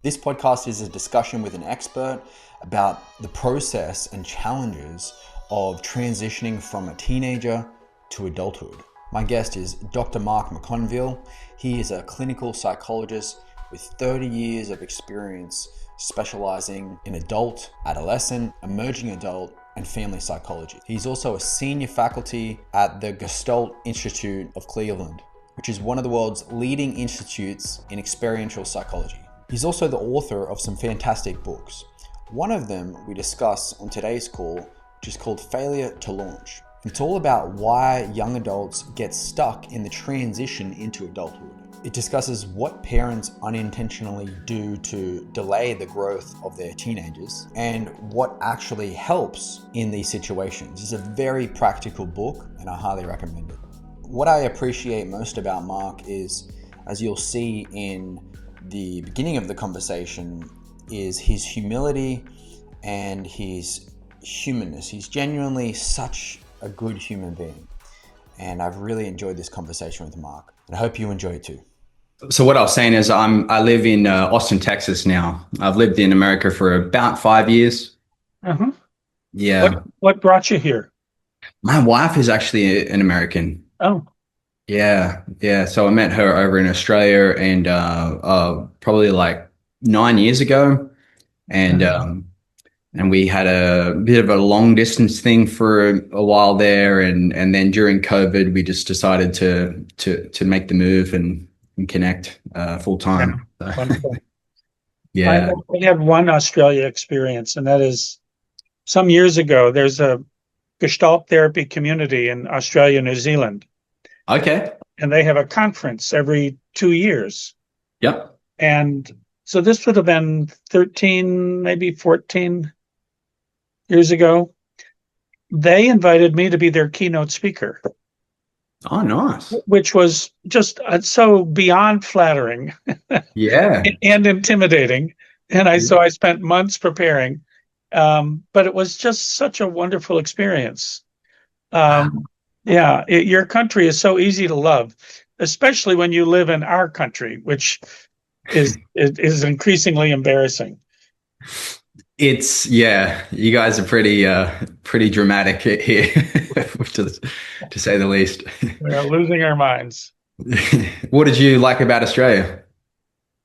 This podcast is a discussion with an expert about the process and challenges of transitioning from a teenager to adulthood. My guest is Dr. Mark McConville. He is a clinical psychologist with 30 years of experience specializing in adult, adolescent, emerging adult, and family psychology. He's also a senior faculty at the Gestalt Institute of Cleveland, which is one of the world's leading institutes in experiential psychology. He's also the author of some fantastic books. One of them we discuss on today's call, which is called Failure to Launch. It's all about why young adults get stuck in the transition into adulthood. It discusses what parents unintentionally do to delay the growth of their teenagers and what actually helps in these situations. It's a very practical book and I highly recommend it. What I appreciate most about Mark is, as you'll see in the beginning of the conversation, is his humility and his humanness. He's genuinely such a good human being. And I've really enjoyed this conversation with Mark. And I hope you enjoy it too. So what I was saying is I live in Austin, Texas now. I've lived in America for about 5 years. Uh-huh. Yeah. What brought you here? My wife is actually an American. Oh. Yeah. So I met her over in Australia and probably like 9 years ago. And we had a bit of a long distance thing for a while there. And then during COVID, we just decided to make the move and connect full time. Yeah, wonderful. Yeah. I have one Australia experience, and that is some years ago, there's a Gestalt Therapy community in Australia, New Zealand. Okay. And they have a conference every 2 years. Yep. And so this would have been 13, maybe 14 years ago. They invited me to be their keynote speaker. Oh, nice. Which was just so beyond flattering. Yeah. And intimidating. And so I spent months preparing. But it was just such a wonderful experience. Your country is so easy to love, especially when you live in our country, which is increasingly embarrassing. You guys are pretty dramatic here, to say the least. We're losing our minds. What did you like about Australia?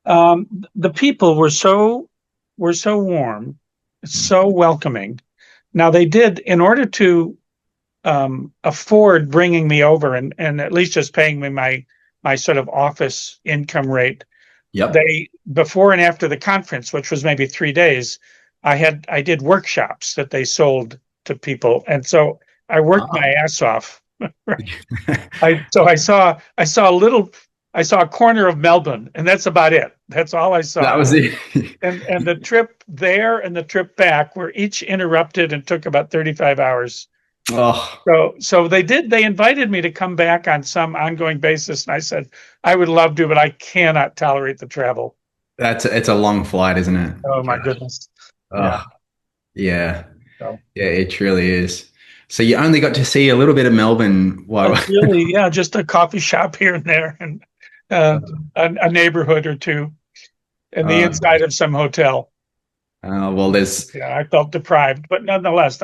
The people were so warm, so welcoming. Now they did, in order to afford bringing me over and at least just paying me my sort of office income rate. Yep. They, before and after the conference, which was maybe 3 days, I did workshops that they sold to people, and so I worked my ass off. I saw a corner of Melbourne, and that's about it. That's all I saw. That was it. and the trip there and the trip back were each interrupted and took about 35 hours. Oh. So they invited me to come back on some ongoing basis, and I said I would love to, but I cannot tolerate the travel. It's a long flight, isn't it? Oh my goodness. Yeah. So. Yeah, it truly is. So you only got to see a little bit of Melbourne. Really, yeah, just a coffee shop here and there, and a neighborhood or two, and the inside of some hotel. I felt deprived, but nonetheless,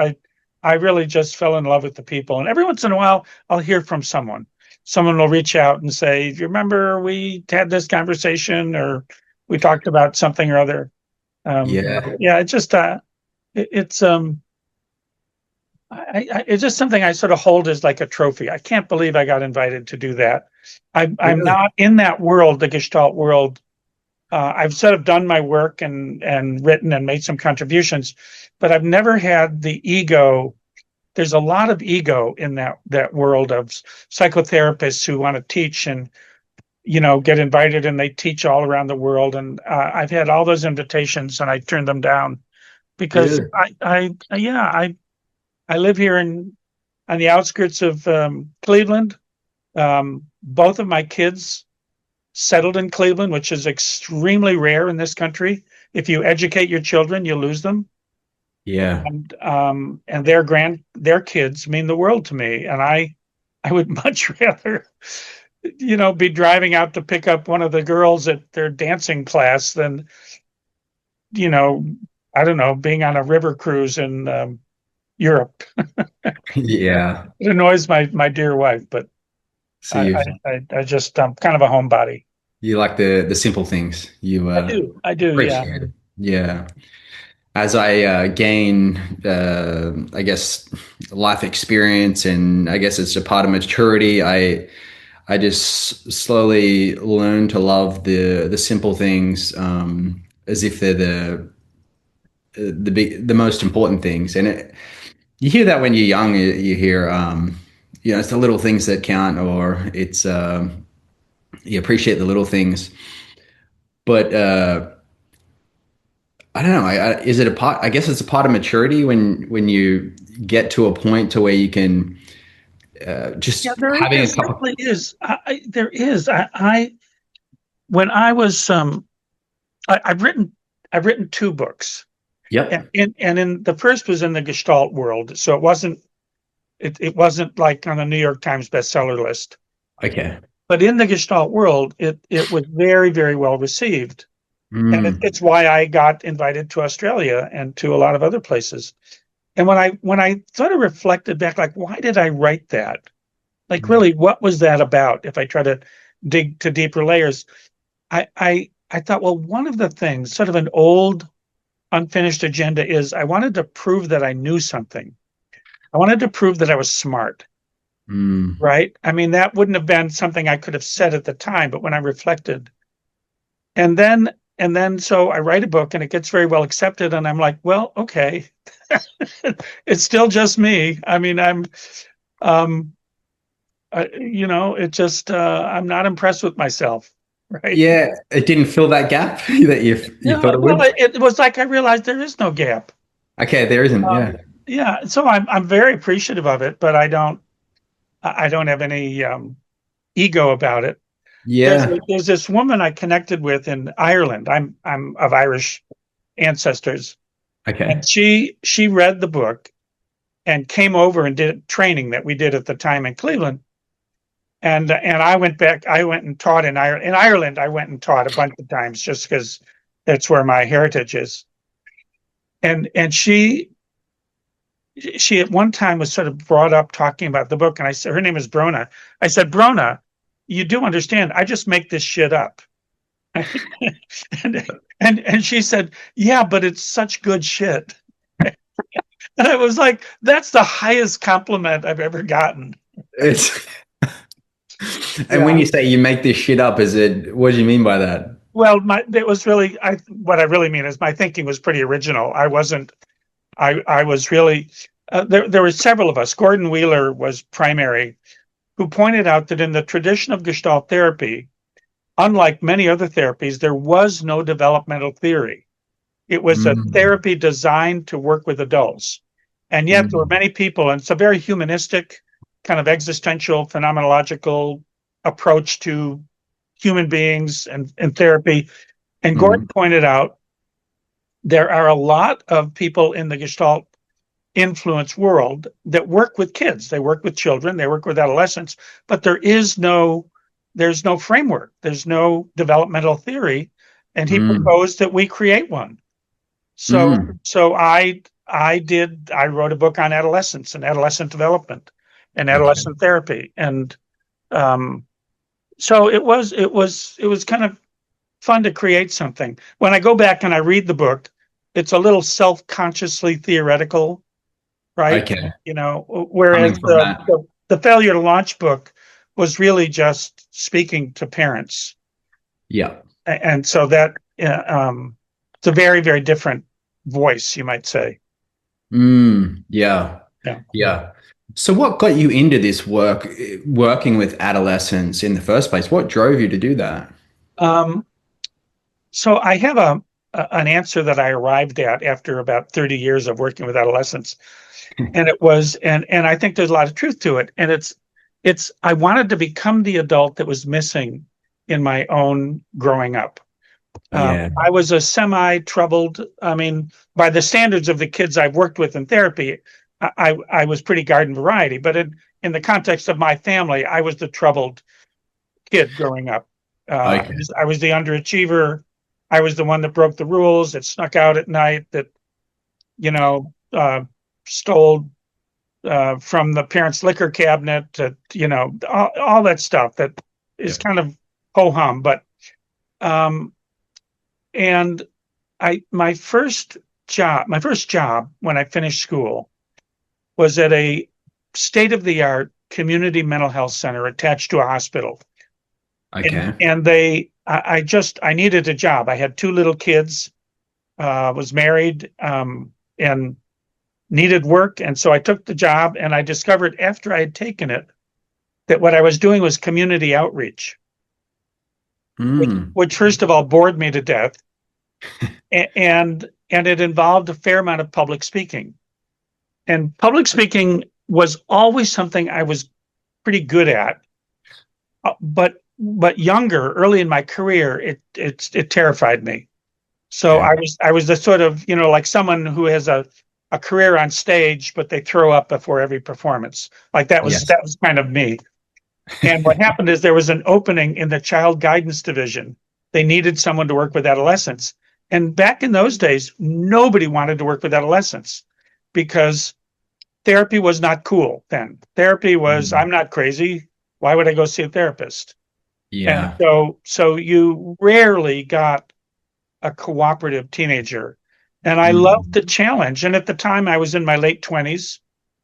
I really just fell in love with the people. And every once in a while, I'll hear from someone. Someone will reach out and say, "You remember we had this conversation, or we talked about something or other." It's just it's just something I sort of hold as like a trophy. I can't believe I got invited to do that. I'm not in that world, the Gestalt world. I've sort of done my work and written and made some contributions, but I've never had the ego. There's a lot of ego in that world of psychotherapists who want to teach and get invited, and they teach all around the world. And I've had all those invitations, and I turned them down because I live here on the outskirts of Cleveland. Both of my kids settled in Cleveland, which is extremely rare in this country. If you educate your children, you lose them. Yeah. And their kids mean the world to me. And I would much rather be driving out to pick up one of the girls at their dancing class than I don't know, being on a river cruise in Europe. Yeah. It annoys my dear wife, but So you I just I'm kind of a homebody. you like the simple things. You I do, yeah. appreciate it. Yeah. As I gain, I guess, life experience, and I guess it's a part of maturity, I just slowly learn to love the simple things, as if they're the most important things. And you hear that when you're young. You hear, it's the little things that count, or it's you appreciate the little things. But I don't know. Is it a part? I guess it's a part of maturity when you get to a point to where you can just Yeah, there having a is, cup of. certainly is. There is. When I was I've written two books, Yep. and in the first was in the Gestalt world, so it wasn't like on the New York Times bestseller list, Okay. but in the Gestalt world, it was very, very well received, and Mm. it's why I got invited to Australia and to a lot of other places. And when I sort of reflected back, like, why did I write that? Like, really, what was that about? If I try to dig to deeper layers, I thought, well, one of the things, sort of an old unfinished agenda, is I wanted to prove that I knew something. I wanted to prove that I was smart, Mm. right? I mean, that wouldn't have been something I could have said at the time, but when I reflected, and then so I write a book and it gets very well accepted, and I'm like, well, okay, it's still just me. I mean, um, it just I'm not impressed with myself, right? Yeah, it didn't fill that gap that you Yeah, thought it well, would. it was like I realized there is no gap. Okay, there isn't. Yeah. Yeah, so I'm very appreciative of it, but I don't have any ego about it. Yeah. There's this woman I connected with in Ireland. I'm of Irish ancestors, Okay. and she read the book and came over and did training that we did at the time in Cleveland. And I went back. I went and taught in Ireland. In Ireland, I went and taught a bunch of times just because that's where my heritage is. And she at one time was sort of brought up talking about the book, and I said, her name is Brona. I said, Brona, you do understand, I just make this shit up. and and she said, yeah, but it's such good shit. And I was like, that's the highest compliment I've ever gotten. It's and when Yeah. you say you make this shit up, what do you mean by that? Well, it was really, what I really mean is my thinking was pretty original. I was really, there were several of us. Gordon Wheeler was primary, who pointed out that in the tradition of Gestalt therapy, unlike many other therapies, there was no developmental theory. It was a Mm. therapy designed to work with adults. And yet there were Mm. many people, and it's a very humanistic, kind of existential, phenomenological approach to human beings and therapy. And Gordon Mm. pointed out there are a lot of people in the Gestalt influence world that work with kids. They work with children, they work with adolescents, but there's no framework. There's no developmental theory. And he Mm. proposed that we create one. So Mm. so I wrote a book on adolescence and adolescent development and Okay. adolescent therapy. And so it was kind of fun to create something. When I go back and I read the book, it's a little self-consciously theoretical, right? Okay. Whereas Coming from that. the failure to launch book was really just speaking to parents. Yeah. And so that it's a very, very different voice, you might say. Mm. Yeah. Yeah. Yeah. So what got you into this working with adolescents in the first place? What drove you to do that? Um, so I have an answer that I arrived at after about 30 years of working with adolescents. And it was, and I think there's a lot of truth to it. And it's I wanted to become the adult that was missing in my own growing up. Yeah. I was a semi-troubled, I mean, by the standards of the kids I've worked with in therapy, I was pretty garden variety, but in the context of my family, I was the troubled kid growing up. Okay. I was the underachiever. I was the one that broke the rules, that snuck out at night, that, stole from the parents' liquor cabinet, to, all that stuff that is kind of ho-hum. But, and my first job when I finished school was at a state-of-the-art community mental health center attached to a hospital. Okay. And I needed a job. I had 2 little kids, was married, and needed work. And so I took the job, and I discovered after I had taken it that what I was doing was community outreach, which first of all bored me to death. And it involved a fair amount of public speaking. And public speaking was always something I was pretty good at. But younger, early in my career, it terrified me. So I was the sort of, like someone who has a career on stage, but they throw up before every performance. Like that was kind of me. And what happened is there was an opening in the child guidance division. They needed someone to work with adolescents. And back in those days, nobody wanted to work with adolescents because therapy was not cool then. Therapy was, I'm not crazy. Why would I go see a therapist? Yeah. And so you rarely got a cooperative teenager. And I loved the challenge. And at the time I was in my late 20s.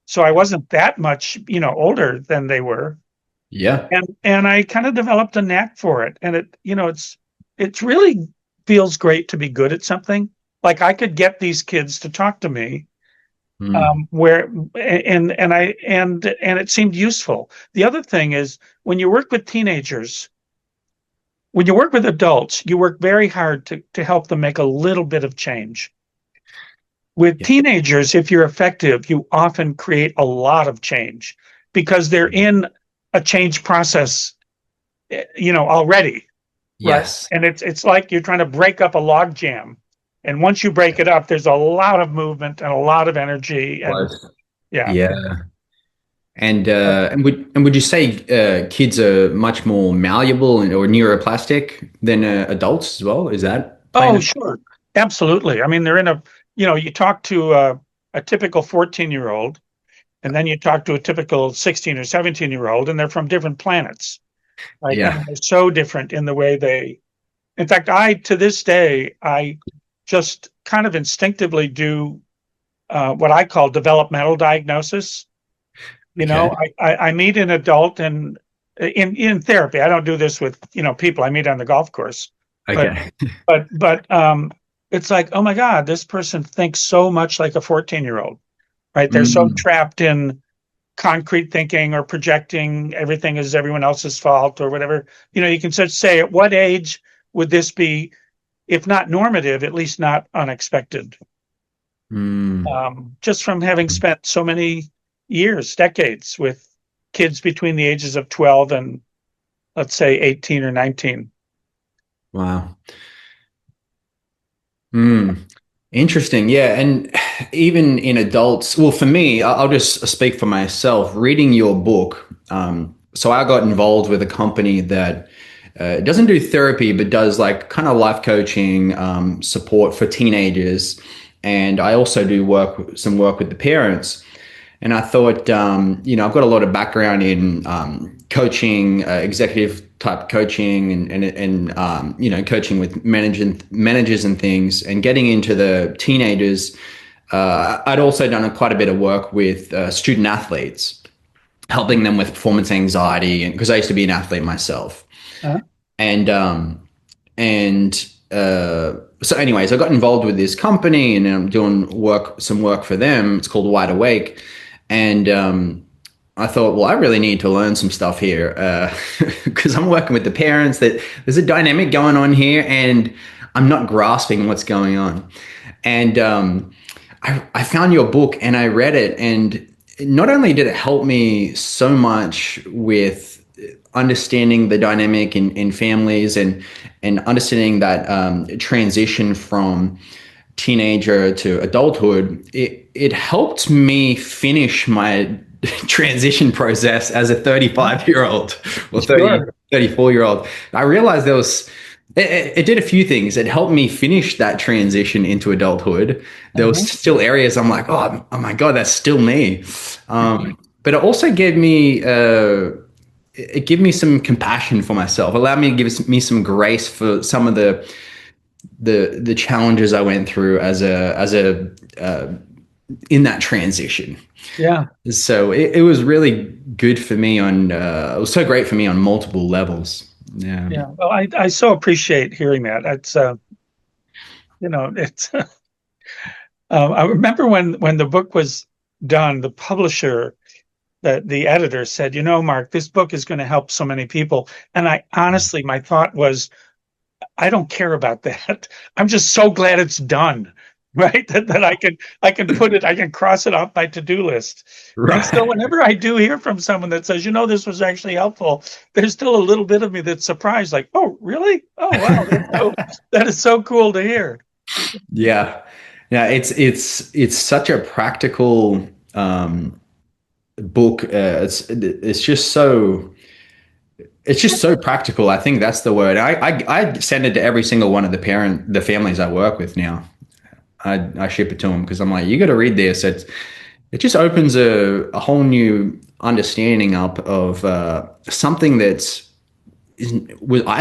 So I wasn't that much, older than they were. Yeah. And I kind of developed a knack for it. And it really feels great to be good at something. Like I could get these kids to talk to me, and it seemed useful. The other thing is when you work with teenagers, when you work with adults, you work very hard to help them make a little bit of change. With teenagers, if you're effective, you often create a lot of change because they're in a change process, already. Yes. Right? And it's like you're trying to break up a log jam. And once you break it up, there's a lot of movement and a lot of energy. And Yeah. And would you say kids are much more malleable or neuroplastic than adults as well? Is that? Oh, sure. Absolutely. I mean, they're in you talk to a typical 14-year-old, and then you talk to a typical 16 or 17-year-old, and they're from different planets. Right? Yeah. And they're so different in the way in fact, to this day, I just kind of instinctively do what I call developmental diagnosis. I meet an adult and in therapy. I don't do this with, people I meet on the golf course. Okay. But it's like, oh my God, this person thinks so much like a 14-year-old, right? They're so trapped in concrete thinking or projecting everything as everyone else's fault or whatever. You can sort of say, at what age would this be, if not normative, at least not unexpected? Just from having spent so many decades with kids between the ages of 12 and, let's say, 18 or 19. Wow. Interesting. Yeah. And even in adults, well, for me, I'll just speak for myself, reading your book. So I got involved with a company that doesn't do therapy, but does like kind of life coaching, support for teenagers. And I also do some work with the parents. And I thought, I've got a lot of background in coaching, executive type coaching, and coaching with managers and things, and getting into the teenagers. I'd also done quite a bit of work with student athletes, helping them with performance anxiety, and because I used to be an athlete myself. Uh-huh. So anyways, I got involved with this company, and I'm doing some work for them. It's called Wide Awake. And I thought, well, I really need to learn some stuff here because I'm working with the parents, that there's a dynamic going on here and I'm not grasping what's going on. And I found your book and I read it, and not only did it help me so much with understanding the dynamic in families and understanding that transition from teenager to adulthood, it helped me finish my transition process as a 35-year-old or 34-year-old. I realized there was It did a few things. It helped me finish that transition into adulthood. There was still areas I'm like, oh my God, that's still me. But it also gave me some compassion for myself. Allowed me to give me some grace for some of the challenges I went through as a in that transition. Yeah. So it was really good for me on. It was so great for me on multiple levels. Yeah. Yeah. Well, I so appreciate hearing that. It's it's. I remember when the book was done, the publisher, the editor said, Mark, this book is going to help so many people. And I honestly, my thought was, I don't care about that. I'm just so glad it's done, right? That I can put it, I can cross it off my to-do list. Right. And so whenever I do hear from someone that says, this was actually helpful, there's still a little bit of me that's surprised, like, oh, really? Oh, wow. That is so cool to hear. Yeah. Yeah. It's such a practical book. It's just so practical. I think that's the word. I send it to every single one of the families I work with now. I ship it to them because I'm like, you got to read this. It just opens a whole new understanding up of something I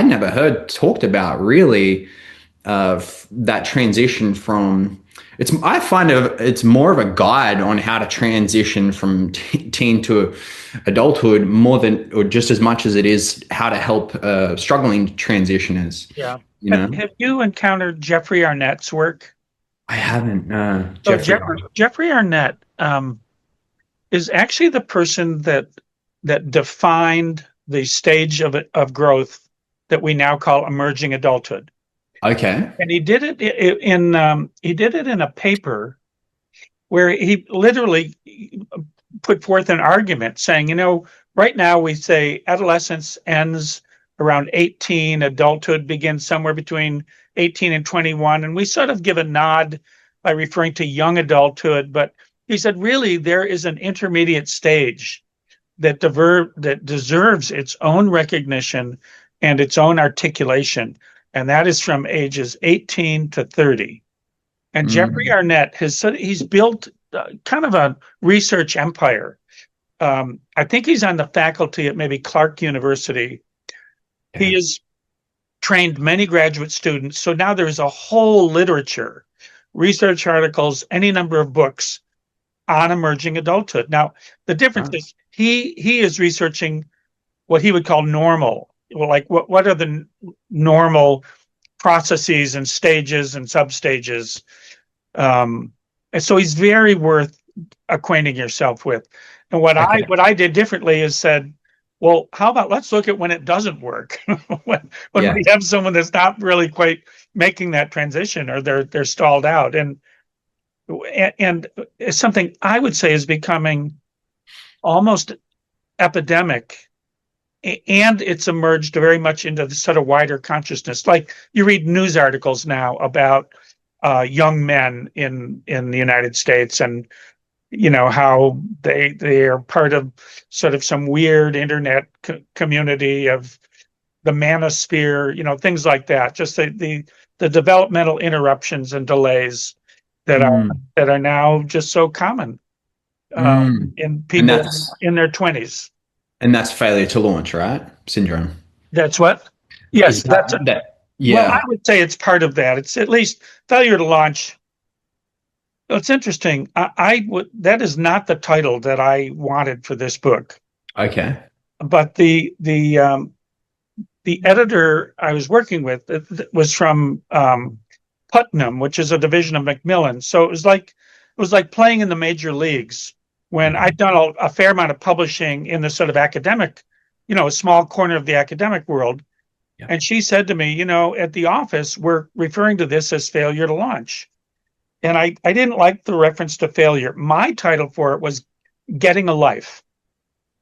never heard talked about really. That transition from I find it's more of a guide on how to transition from teen to adulthood more than, or just as much as it is how to help struggling transitioners. Yeah. Have you encountered Jeffrey Arnett's work? I haven't. So Jeffrey Arnett is actually the person that defined the stage of growth that we now call emerging adulthood. Okay. And he did it in a paper where he literally put forth an argument saying, right now we say adolescence ends around 18, adulthood begins somewhere between 18 and 21, and we sort of give a nod by referring to young adulthood, but he said really there is an intermediate stage that deserves its own recognition and its own articulation. And that is from ages 18 to 30. And Jeffrey Arnett he's built kind of a research empire. I think he's on the faculty at maybe Clark University. Yeah. He has trained many graduate students. So now there's a whole literature, research articles, any number of books on emerging adulthood. Now, the difference is he is researching what he would call normal. Well, like what are the normal processes and stages and substages? And so he's very worth acquainting yourself with. And what I did differently is said, well, how about let's look at when it doesn't work, when we have someone that's not really quite making that transition, or they're stalled out, and it's something I would say is becoming almost epidemic. And it's emerged very much into the sort of wider consciousness. Like you read news articles now about young men in the United States, and how they are part of sort of some weird internet community of the manosphere, things like that. Just the developmental interruptions and delays that are now just so common in people in their 20s. And that's failure to launch, right? Syndrome. That's what? Yes, that's that. Yeah. Well, I would say it's part of that. It's at least failure to launch. It's interesting. That is not the title that I wanted for this book. Okay. But the editor I was working with was from Putnam, which is a division of Macmillan. So it was like playing in the major leagues. When I'd done a fair amount of publishing in the sort of academic, a small corner of the academic world. Yeah. And she said to me, at the office, we're referring to this as failure to launch. And I didn't like the reference to failure. My title for it was getting a life.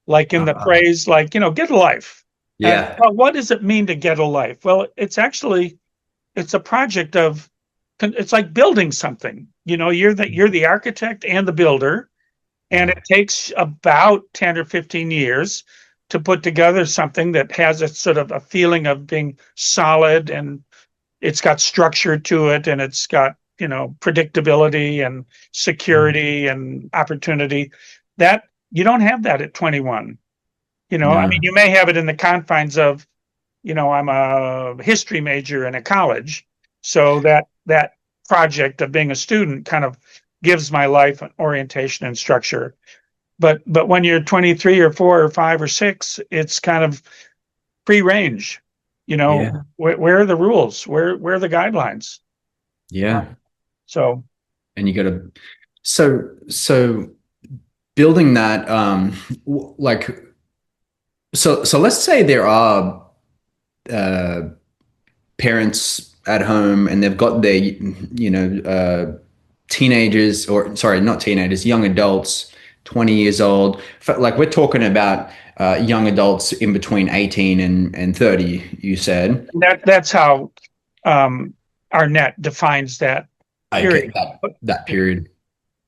Like in the phrase, get a life. Yeah. And, well, what does it mean to get a life? Well, it's a project of, it's like building something. You're the architect and the builder. And it takes about 10 or 15 years to put together something that has a sort of a feeling of being solid, and it's got structure to it, and it's got, predictability and security and opportunity. That you don't have that at 21. I mean, you may have it in the confines of, I'm a history major in a college, so that project of being a student kind of gives my life an orientation and structure. But when you're 23 or 4 or 5 or 6, it's kind of free range. Where are the rules? Where are the guidelines? Yeah. So, and you got to, so building that, so let's say there are parents at home and they've got their, teenagers, or sorry, not teenagers, young adults, 20 years old. Like we're talking about young adults in between 18 and 30, you said. That's how Arnett defines that period. Okay, that period.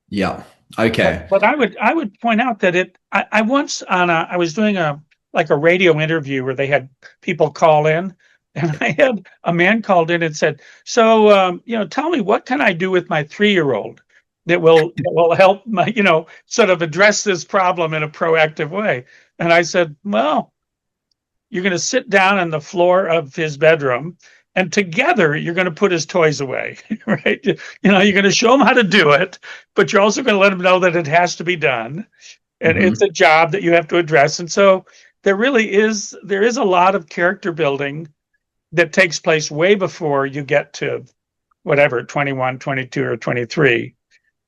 Yeah. Okay. But I would point out that I once I was doing a radio interview where they had people call in, and I had a man called in and said, "So, tell me, what can I do with my 3-year-old that will help my, sort of address this problem in a proactive way?" And I said, "Well, you're going to sit down on the floor of his bedroom, and together you're going to put his toys away, right? You're going to show him how to do it, but you're also going to let him know that it has to be done, and it's a job that you have to address." And so there is a lot of character building that takes place way before you get to whatever, 21, 22, or 23.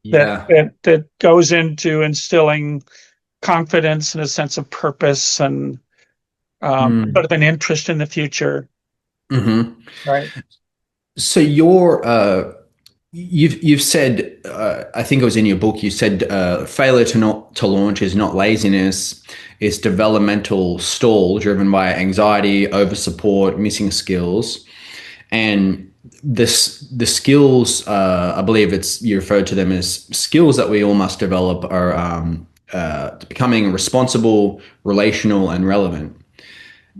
That goes into instilling confidence and a sense of purpose and sort of an interest in the future. Right. So you've said, I think it was in your book, you said failure to launch is not laziness, it's developmental stall driven by anxiety, over support, missing skills. And the skills, I believe you referred to them as skills that we all must develop, are becoming responsible, relational, and relevant.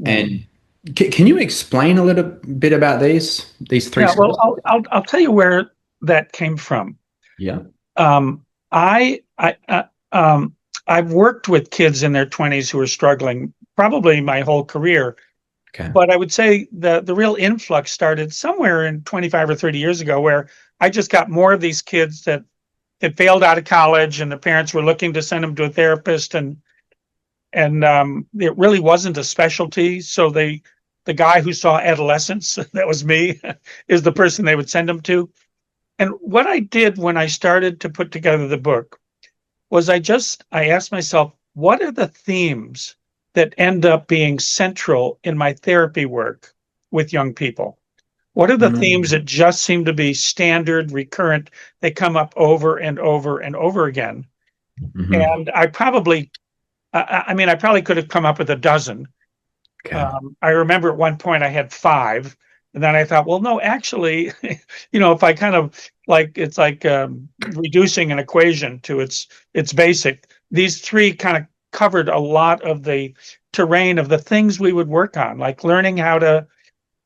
And can you explain a little bit about these three skills? Well, I'll tell you where that came from. Yeah. I've worked with kids in their 20s who are struggling probably my whole career. Okay. But I would say the real influx started somewhere in 25 or 30 years ago, where I just got more of these kids that had failed out of college, and the parents were looking to send them to a therapist, and it really wasn't a specialty. So the guy who saw adolescents, that was me, is the person they would send them to. And what I did when I started to put together the book was I asked myself, what are the themes that end up being central in my therapy work with young people? What are the themes that just seem to be standard, recurrent? They come up over and over and over again. And I probably could have come up with a dozen. Okay. I remember at one point I had 5. And then I thought, well, no, actually, if I kind of it's like reducing an equation to its basic, these 3 kind of covered a lot of the terrain of the things we would work on, like learning how to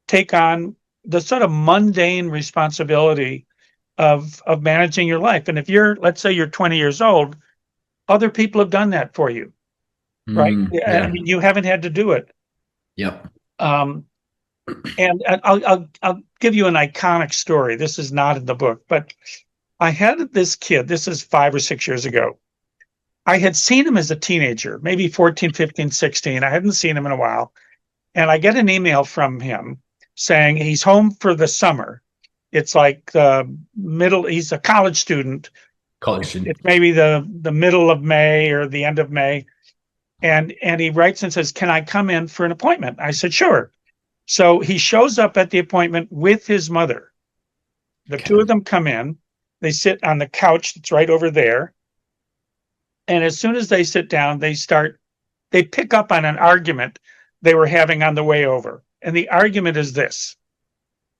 take on the sort of mundane responsibility of managing your life. And if let's say you're 20 years old, other people have done that for you, right? Yeah. I mean, you haven't had to do it. Yep. And I'll give you an iconic story. This is not in the book, but I had this kid, this is 5 or 6 years ago. I had seen him as a teenager, maybe 14, 15, 16. I hadn't seen him in a while. And I get an email from him saying he's home for the summer. It's like he's a college student. It's maybe the middle of May or the end of May. And he writes and says, "Can I come in for an appointment?" I said, "Sure." So he shows up at the appointment with his mother. The two of them come in. They sit on the couch that's right over there. And as soon as they sit down, they pick up on an argument they were having on the way over. And the argument is this: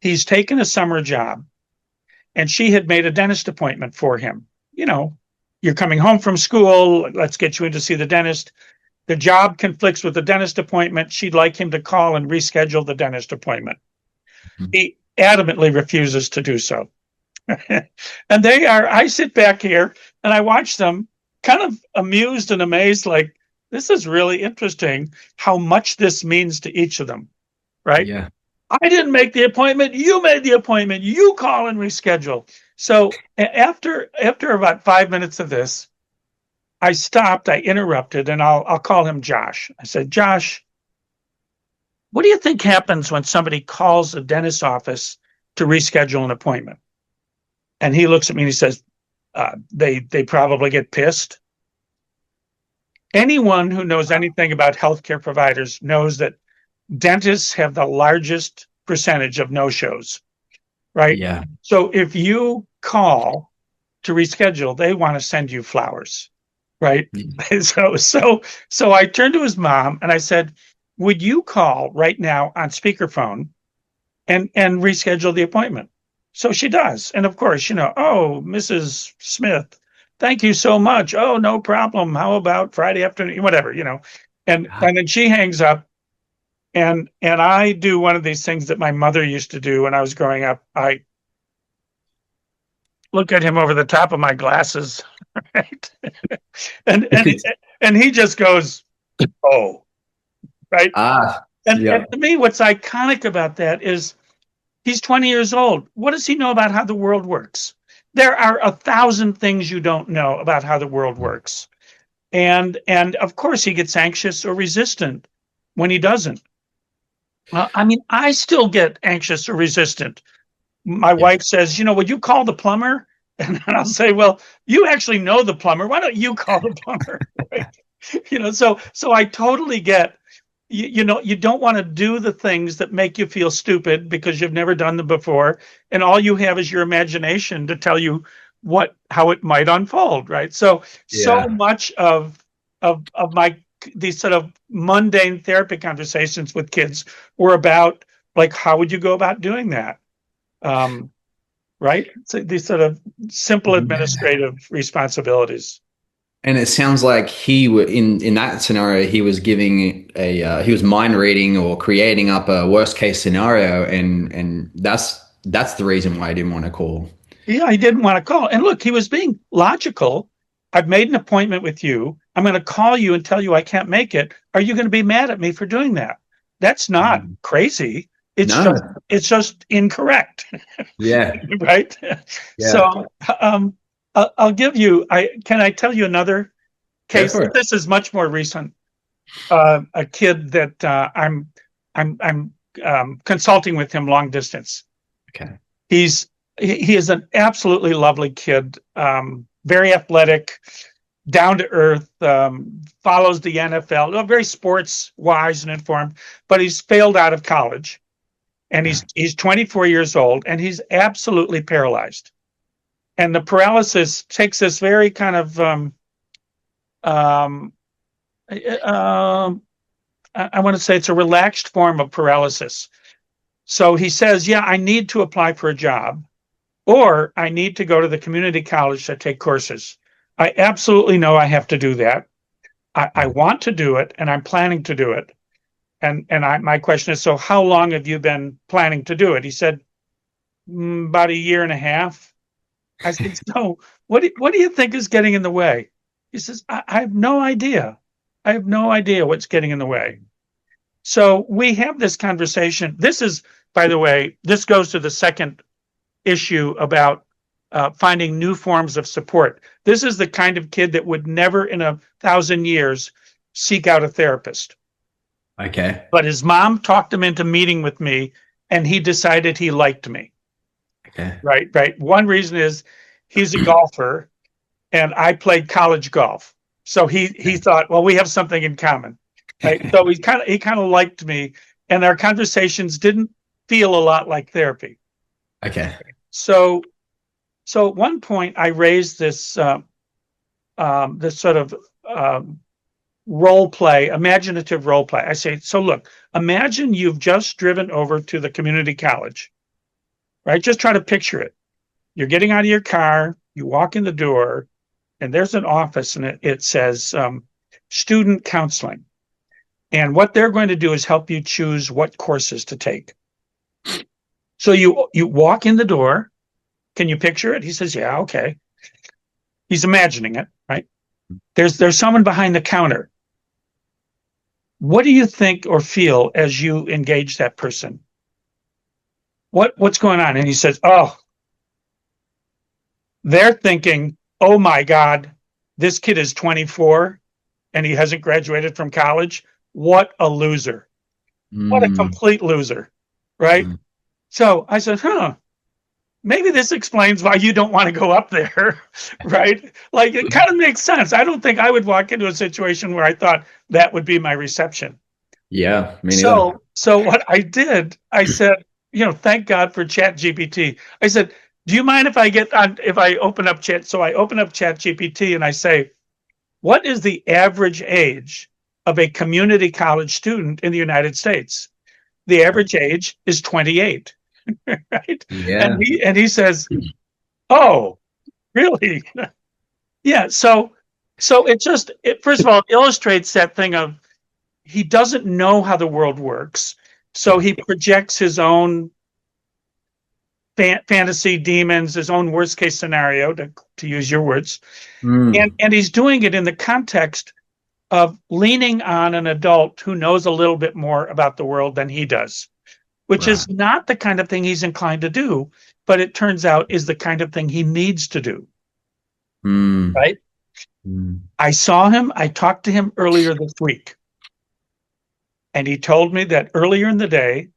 he's taken a summer job, and she had made a dentist appointment for him. You're coming home from school, let's get you in to see the dentist. the job conflicts with the dentist appointment. She'd like him to call and reschedule the dentist appointment. He adamantly refuses to do so. And I sit back here and I watch them kind of amused and amazed, like, this is really interesting how much this means to each of them, right? Yeah. I didn't make the appointment. You made the appointment. You call and reschedule. So after about 5 minutes of this, I stopped, I interrupted, and I'll call him Josh. I said, Josh, what do you think happens when somebody calls the dentist's office to reschedule an appointment? And he looks at me and he says, they probably get pissed. Anyone who knows anything about healthcare providers knows that dentists have the largest percentage of no-shows, right? Yeah. So if you call to reschedule, they want to send you flowers, right? Yeah. So I turned to his mom and I said, would you call right now on speakerphone and reschedule the appointment? So she does. And of course, oh, Mrs. Smith, thank you so much. Oh, no problem. How about Friday afternoon? Whatever, And then she hangs up. And I do one of these things that my mother used to do when I was growing up. I look at him over the top of my glasses, right? and he just goes, oh, right? And to me, what's iconic about that is he's 20 years old. What does he know about how the world works? There are 1,000 things you don't know about how the world works. And of course, he gets anxious or resistant when he doesn't. I still get anxious or resistant. My wife says, would you call the plumber? And I'll say, well, you actually know the plumber. Why don't you call the plumber? Right? So I totally get, you don't want to do the things that make you feel stupid because you've never done them before. And all you have is your imagination to tell you how it might unfold. Right. So much of these sort of mundane therapy conversations with kids were about, like, how would you go about doing that? Right? So these sort of simple administrative responsibilities. And it sounds like in that scenario, he was giving he was mind reading or creating up a worst case scenario, and that's the reason why I didn't want to call. Yeah, I didn't want to call. And look, he was being logical. I've made an appointment with you. I'm going to call you and tell you I can't make it. Are you going to be mad at me for doing that? That's not crazy. It's just incorrect. Yeah. Right. Yeah. So I'll give you. Can I tell you another case? This is much more recent. A kid that I'm consulting with him long distance. Okay. He is an absolutely lovely kid. Very athletic, down to earth, follows the NFL, very sports wise and informed, but he's failed out of college, and he's 24 years old, and he's absolutely paralyzed. And the paralysis takes this very kind of I want to say it's a relaxed form of paralysis. So he says, yeah, I need to apply for a job, or I need to go to the community college to take courses. I absolutely know I have to do that. I want to do it, and I'm planning to do it. And my question is, so how long have you been planning to do it? He said, about a year and a half. I said, so what do you think is getting in the way? He says, I have no idea. I have no idea what's getting in the way. So we have this conversation. This is, by the way, this goes to the second issue about finding new forms of support. This is the kind of kid that would never in 1,000 years seek out a therapist. Okay. But his mom talked him into meeting with me, and he decided he liked me. Okay. Right. One reason is he's a golfer, and I played college golf. So he thought, well, we have something in common. Right? So he kind of liked me, and our conversations didn't feel a lot like therapy. Okay. So at one point I raised this this sort of role play, imaginative role play. I say, so look, imagine you've just driven over to the community college, right? Just try to picture it. You're getting out of your car, you walk in the door, and there's an office, and it says student counseling. And what they're going to do is help you choose what courses to take. So you walk in the door. Can you picture it? He says, yeah, okay. He's imagining it, right? There's someone behind the counter. What do you think or feel as you engage that person? What's going on? And he says, oh, they're thinking, oh my God, this kid is 24 and he hasn't graduated from college. What a loser. What a complete loser, right? So I said, maybe this explains why you don't want to go up there, right? Like, it kind of makes sense. I don't think I would walk into a situation where I thought that would be my reception. Yeah, me neither. So what I did, I said, thank God for ChatGPT. I said, do you mind if I open up Chat? So I open up ChatGPT and I say, what is the average age of a community college student in the United States? The average age is 28, right? Yeah. And he says, oh, really? Yeah. So it first of all illustrates that thing of he doesn't know how the world works. So he projects his own fantasy demons, his own worst case scenario, to use your words. And he's doing it in the context of leaning on an adult who knows a little bit more about the world than he does, which is not the kind of thing he's inclined to do, but it turns out is the kind of thing he needs to do. Right? I talked to him earlier this week, and he told me that earlier in the day,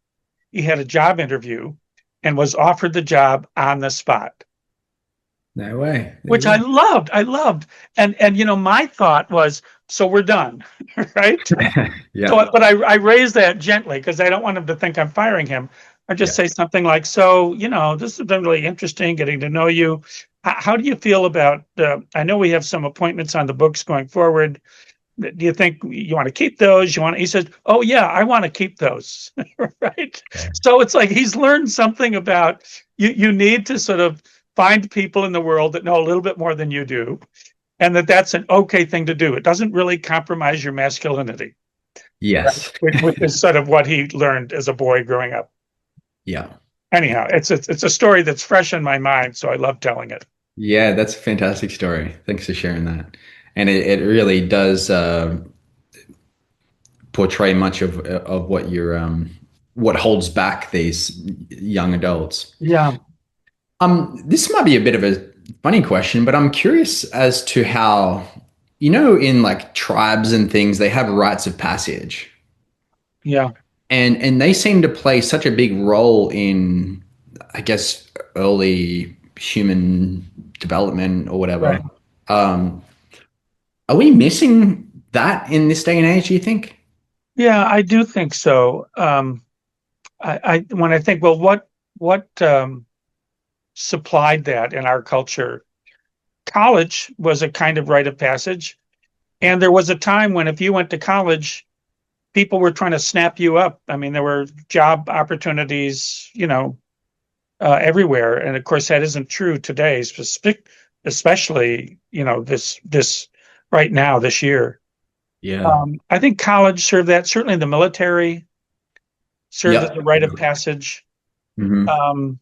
he had a job interview and was offered the job on the spot. No way. Which I loved. And my thought was, so we're done, right? Yeah. So, but I raised that gently because I don't want him to think I'm firing him. I just say something like, so, this has been really interesting getting to know you. How do you feel about, I know we have some appointments on the books going forward. Do you think you want to keep those? He says, oh yeah, I want to keep those. Right. Okay. So it's like, he's learned something about you need to sort of find people in the world that know a little bit more than you do, and that's an okay thing to do. It doesn't really compromise your masculinity. Yes. Right? Which is sort of what he learned as a boy growing up. Yeah. Anyhow, it's a story that's fresh in my mind, so I love telling it. Yeah, that's a fantastic story. Thanks for sharing that. And it really does portray much of what what holds back these young adults. Yeah. This might be a bit of a funny question, but I'm curious as to how, in like tribes and things, they have rites of passage. Yeah. And they seem to play such a big role in, I guess, early human development or whatever. Right. Are we missing that in this day and age, do you think? Yeah, I do think so. When I think, well, what supplied that in our culture? College was a kind of rite of passage. And there was a time when if you went to college, people were trying to snap you up. I mean, there were job opportunities, everywhere. And of course, that isn't true today, especially, this right now, this year. Yeah. I think college served that. Certainly the military served as a rite of passage. Mm-hmm.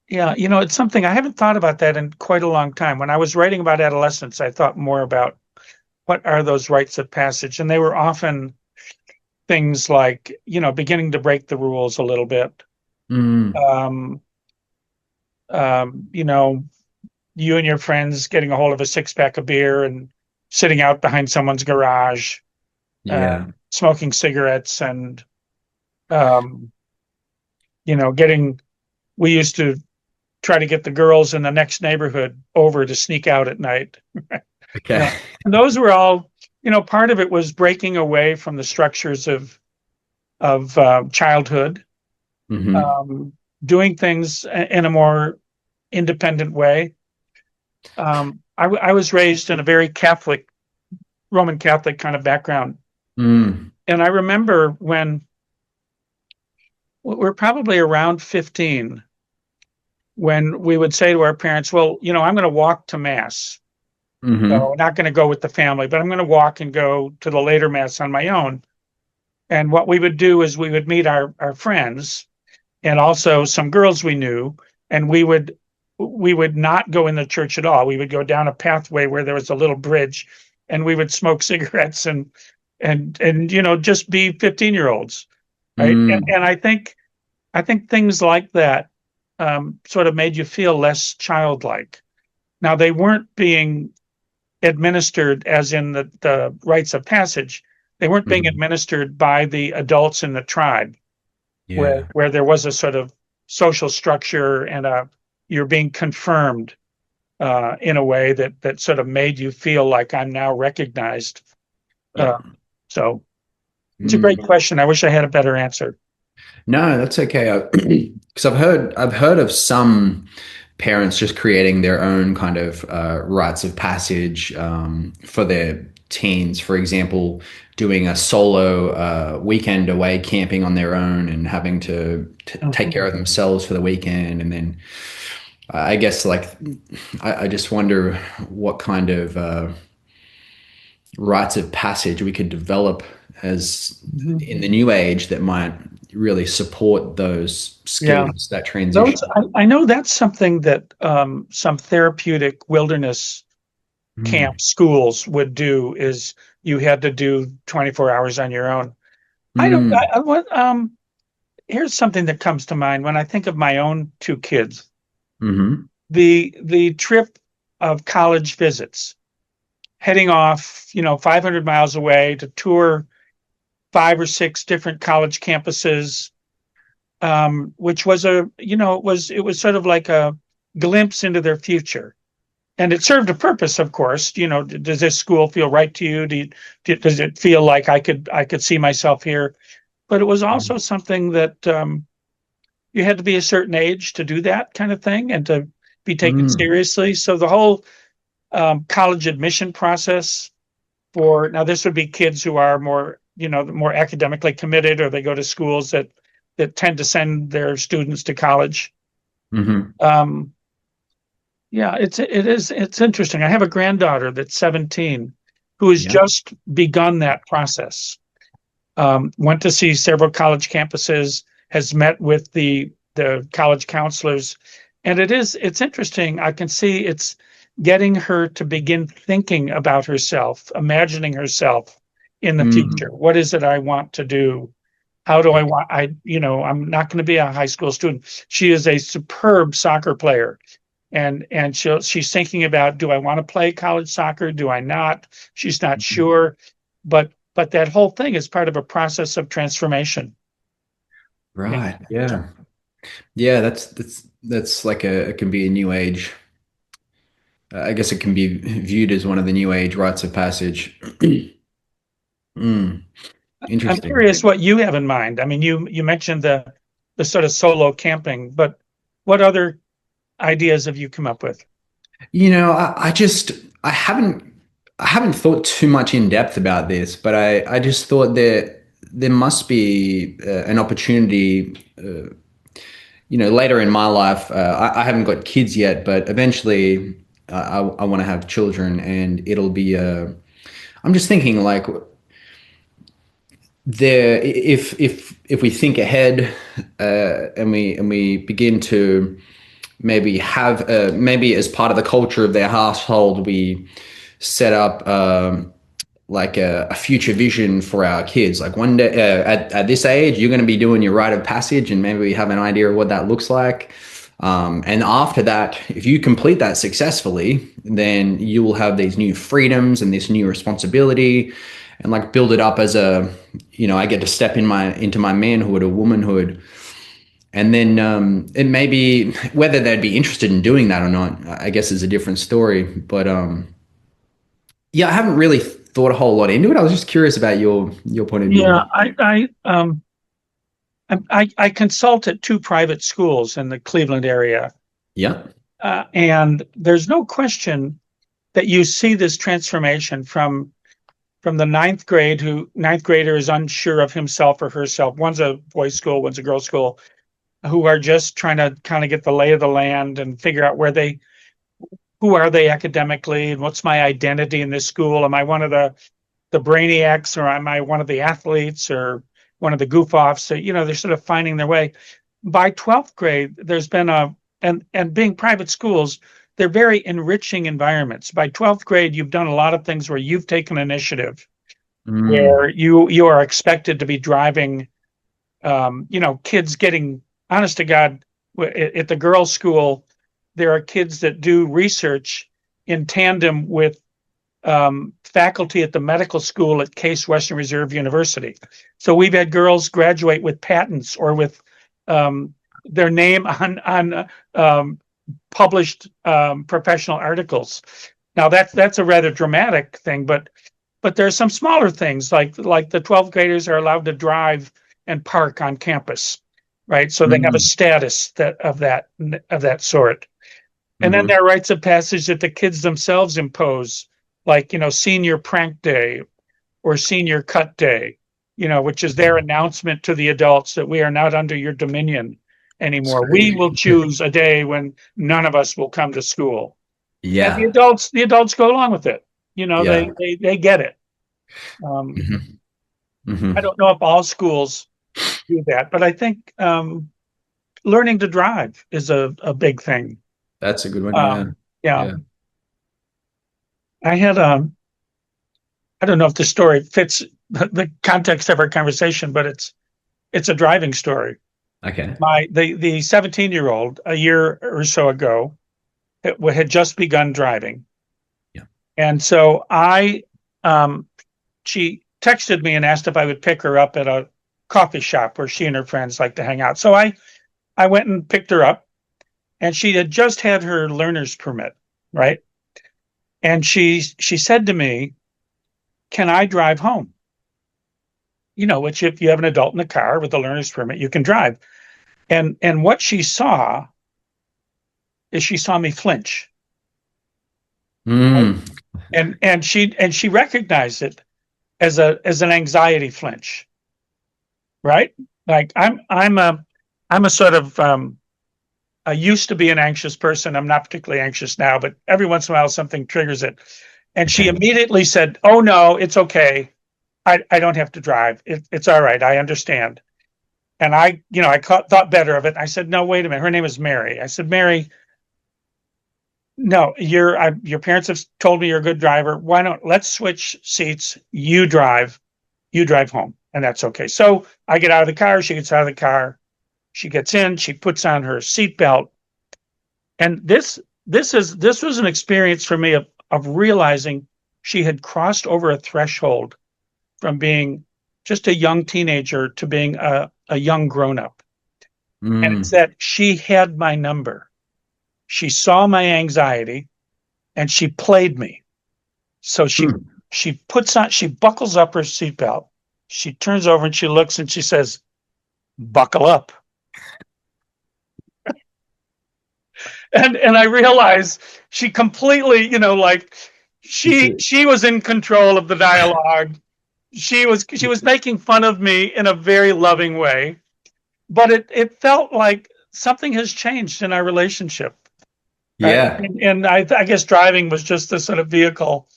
Yeah, it's something I haven't thought about that in quite a long time. When I was writing about adolescence, I thought more about what are those rites of passage, and they were often things like, beginning to break the rules a little bit. You and your friends getting a hold of a 6-pack of beer and sitting out behind someone's garage, smoking cigarettes, and we used to try to get the girls in the next neighborhood over to sneak out at night. Okay. And those were all, part of it was breaking away from the structures of childhood, doing things in a more independent way. I was raised in a very Roman Catholic kind of background. And I remember when we're probably around 15, when we would say to our parents, well, I'm going to walk to mass. So I'm not going to go with the family, but I'm going to walk and go to the later mass on my own. And what we would do is we would meet our friends and also some girls we knew, and we would not go in the church at all. We would go down a pathway where there was a little bridge, and we would smoke cigarettes and just be 15-year-olds, right? And I think things like that sort of made you feel less childlike. Now, they weren't being administered as in the rites of passage. They weren't being administered by the adults in the tribe, where there was a sort of social structure and you're being confirmed in a way that sort of made you feel like I'm now recognized. So it's a great question. I wish I had a better answer. No, that's okay. Because I've heard of some parents just creating their own kind of rites of passage for their teens. For example, doing a solo weekend away camping on their own and having to take care of themselves for the weekend. And then I guess I just wonder what kind of rites of passage we could develop as in the new age that might really support those skills, that transition. I know that's something that some therapeutic wilderness camp schools would do, is you had to do 24 hours on your own. Here's something that comes to mind when I think of my own two kids. The trip of college visits, heading off, 500 miles away to tour 5 or 6 different college campuses, which was it was sort of like a glimpse into their future. And it served a purpose, of course. Does this school feel right to you? Does it feel like I could see myself here? But it was also something that you had to be a certain age to do that kind of thing and to be taken seriously. So the whole college admission process now this would be kids who are more academically committed, or they go to schools that tend to send their students to college. It's interesting. I have a granddaughter that's 17 who has just begun that process. Went to see several college campuses, has met with the college counselors, and it's interesting. I can see it's getting her to begin thinking about herself, imagining herself in the future. What is it I want to do? How do I'm not going to be a high school student. She is a superb soccer player. And she's thinking about, do I want to play college soccer? Do I not? She's not sure. But that whole thing is part of a process of transformation. Right. Yeah. That's like it can be a new age. I guess it can be viewed as one of the new age rites of passage. Interesting. I'm curious what you have in mind. I mean, you mentioned the sort of solo camping, but what other ideas have you come up with? I haven't thought too much in depth about this, but I just thought there must be an opportunity. Later in my life, I haven't got kids yet, but eventually I want to have children, and it'll be. I'm just thinking like. If we think ahead and we begin to maybe have maybe as part of the culture of their household, we set up like a future vision for our kids. Like one day at this age, you're going to be doing your rite of passage, and maybe we have an idea of what that looks like. And after that, if you complete that successfully, then you will have these new freedoms and this new responsibility. And like build it up as I get to step into my manhood or womanhood. And then it may be whether they'd be interested in doing that or not, I guess is a different story. But I haven't really thought a whole lot into it. I was just curious about your point of view. Yeah, I consult at 2 private schools in the Cleveland area. Yeah. And there's no question that you see this transformation from the ninth grader is unsure of himself or herself. One's a boys' school, one's a girls' school. who are just trying to kind of get the lay of the land and figure out who are they academically, and what's my identity in this school? Am I one of the brainiacs, or am I one of the athletes, or one of the goof offs? So, they're sort of finding their way. By 12th grade, there's been and being private schools, they're very enriching environments. By 12th grade, you've done a lot of things where you've taken initiative, where you are expected to be driving, kids getting, honest to God, at the girls' school, there are kids that do research in tandem with faculty at the medical school at Case Western Reserve University. So we've had girls graduate with patents or with their name on published professional articles. Now that's a rather dramatic thing, but there's some smaller things like the 12th graders are allowed to drive and park on campus, right? So they have a status of that sort. And then there are rites of passage that the kids themselves impose, like, senior prank day or senior cut day, which is their announcement to the adults that we are not under your dominion anymore. We will choose a day when none of us will come to school. Yeah. And the adults go along with it. They get it. I don't know if all schools do that, but I think learning to drive is a big thing. That's a good one. Yeah. I had I don't know if the story fits the context of our conversation, but it's a driving story. Okay. The 17-year-old a year or so ago had just begun driving. Yeah. And so she texted me and asked if I would pick her up at a coffee shop where she and her friends like to hang out. So I went and picked her up, and she had just had her learner's permit, right? And she said to me, "Can I drive home?" Which, if you have an adult in the car with a learner's permit, you can drive. And what she saw is she saw me flinch. Right? And she recognized it as an anxiety flinch. Right? Like I'm a sort of I used to be an anxious person. I'm not particularly anxious now, but every once in a while something triggers it. And she immediately said, "Oh no, it's okay. I don't have to drive. It's all right. I understand." And I thought better of it. I said, "No, wait a minute. Her name is Mary." I said, "Mary, no, your parents have told me you're a good driver. Why don't let's switch seats? You drive home, and that's okay." So I get out of the car. She gets out of the car. She gets in. She puts on her seatbelt, and this was an experience for me of realizing she had crossed over a threshold from being just a young teenager to being a young grown-up. And it's that she had my number. She saw my anxiety and she played me. So she buckles up her seatbelt. She turns over and she looks and she says, "Buckle up." And I realized she completely, she was in control of the dialogue. She was making fun of me in a very loving way, but it felt like something has changed in our relationship. Yeah. Right? And I guess driving was just the sort of vehicle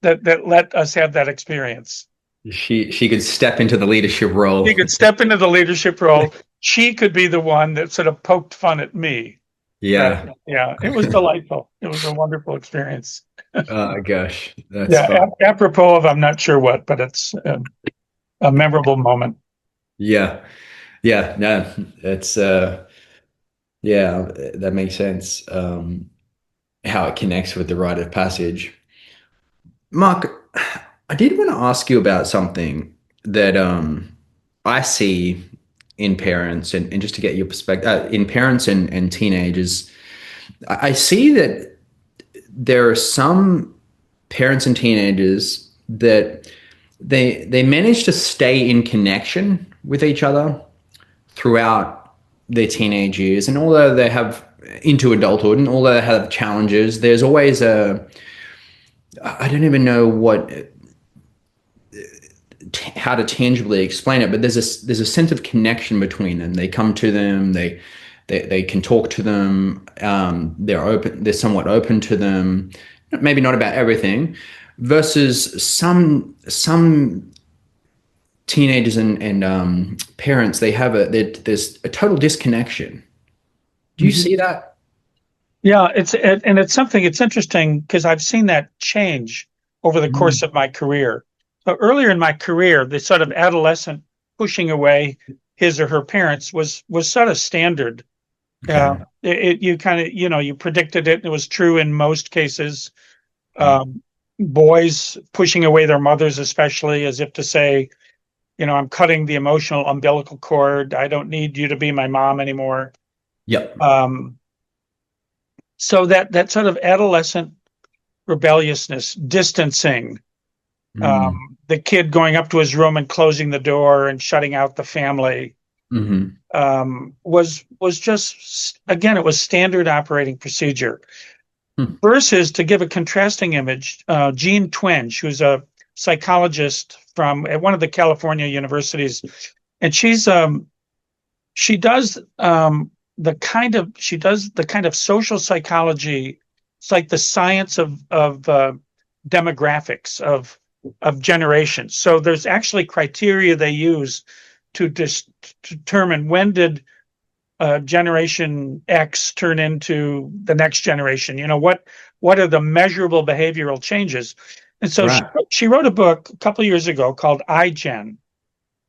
that let us have that experience. She could step into the leadership role. She could step into the leadership role. She could be the one that sort of poked fun at me. Yeah. Right? Yeah. It was delightful. It was a wonderful experience. Oh gosh, that's fun. Apropos of I'm not sure what, but it's a memorable moment. Yeah. No, it's that makes sense. How it connects with the rite of passage. Mark, I did want to ask you about something that I see in parents, and just to get your perspective, in parents and teenagers. I see that there are some parents and teenagers that they manage to stay in connection with each other throughout their teenage years, and although they have into adulthood, and although they have challenges, there's always I don't even know how to tangibly explain it, but there's a sense of connection between them. They come to them, they can talk to them, they're somewhat open to them, maybe not about everything, versus some teenagers and parents, there's a total disconnection. Do you see that? Yeah, it's interesting because I've seen that change over the course of my career. So earlier in my career, the sort of adolescent pushing away his or her parents was sort of standard. Okay. You kind of, you predicted it. It was true in most cases. Boys pushing away their mothers, especially, as if to say, I'm cutting the emotional umbilical cord. I don't need you to be my mom anymore. Yep. So that sort of adolescent rebelliousness, distancing, the kid going up to his room and closing the door and shutting out the family, was just, again, it was standard operating procedure. Versus, to give a contrasting image, Jean Twenge, who's a psychologist at one of the California universities, and she does the kind of social psychology. It's like the science of demographics of generations. So there's actually criteria they use to determine when did generation X turn into the next generation. What are the measurable behavioral changes? And so she wrote a book a couple of years ago called iGen,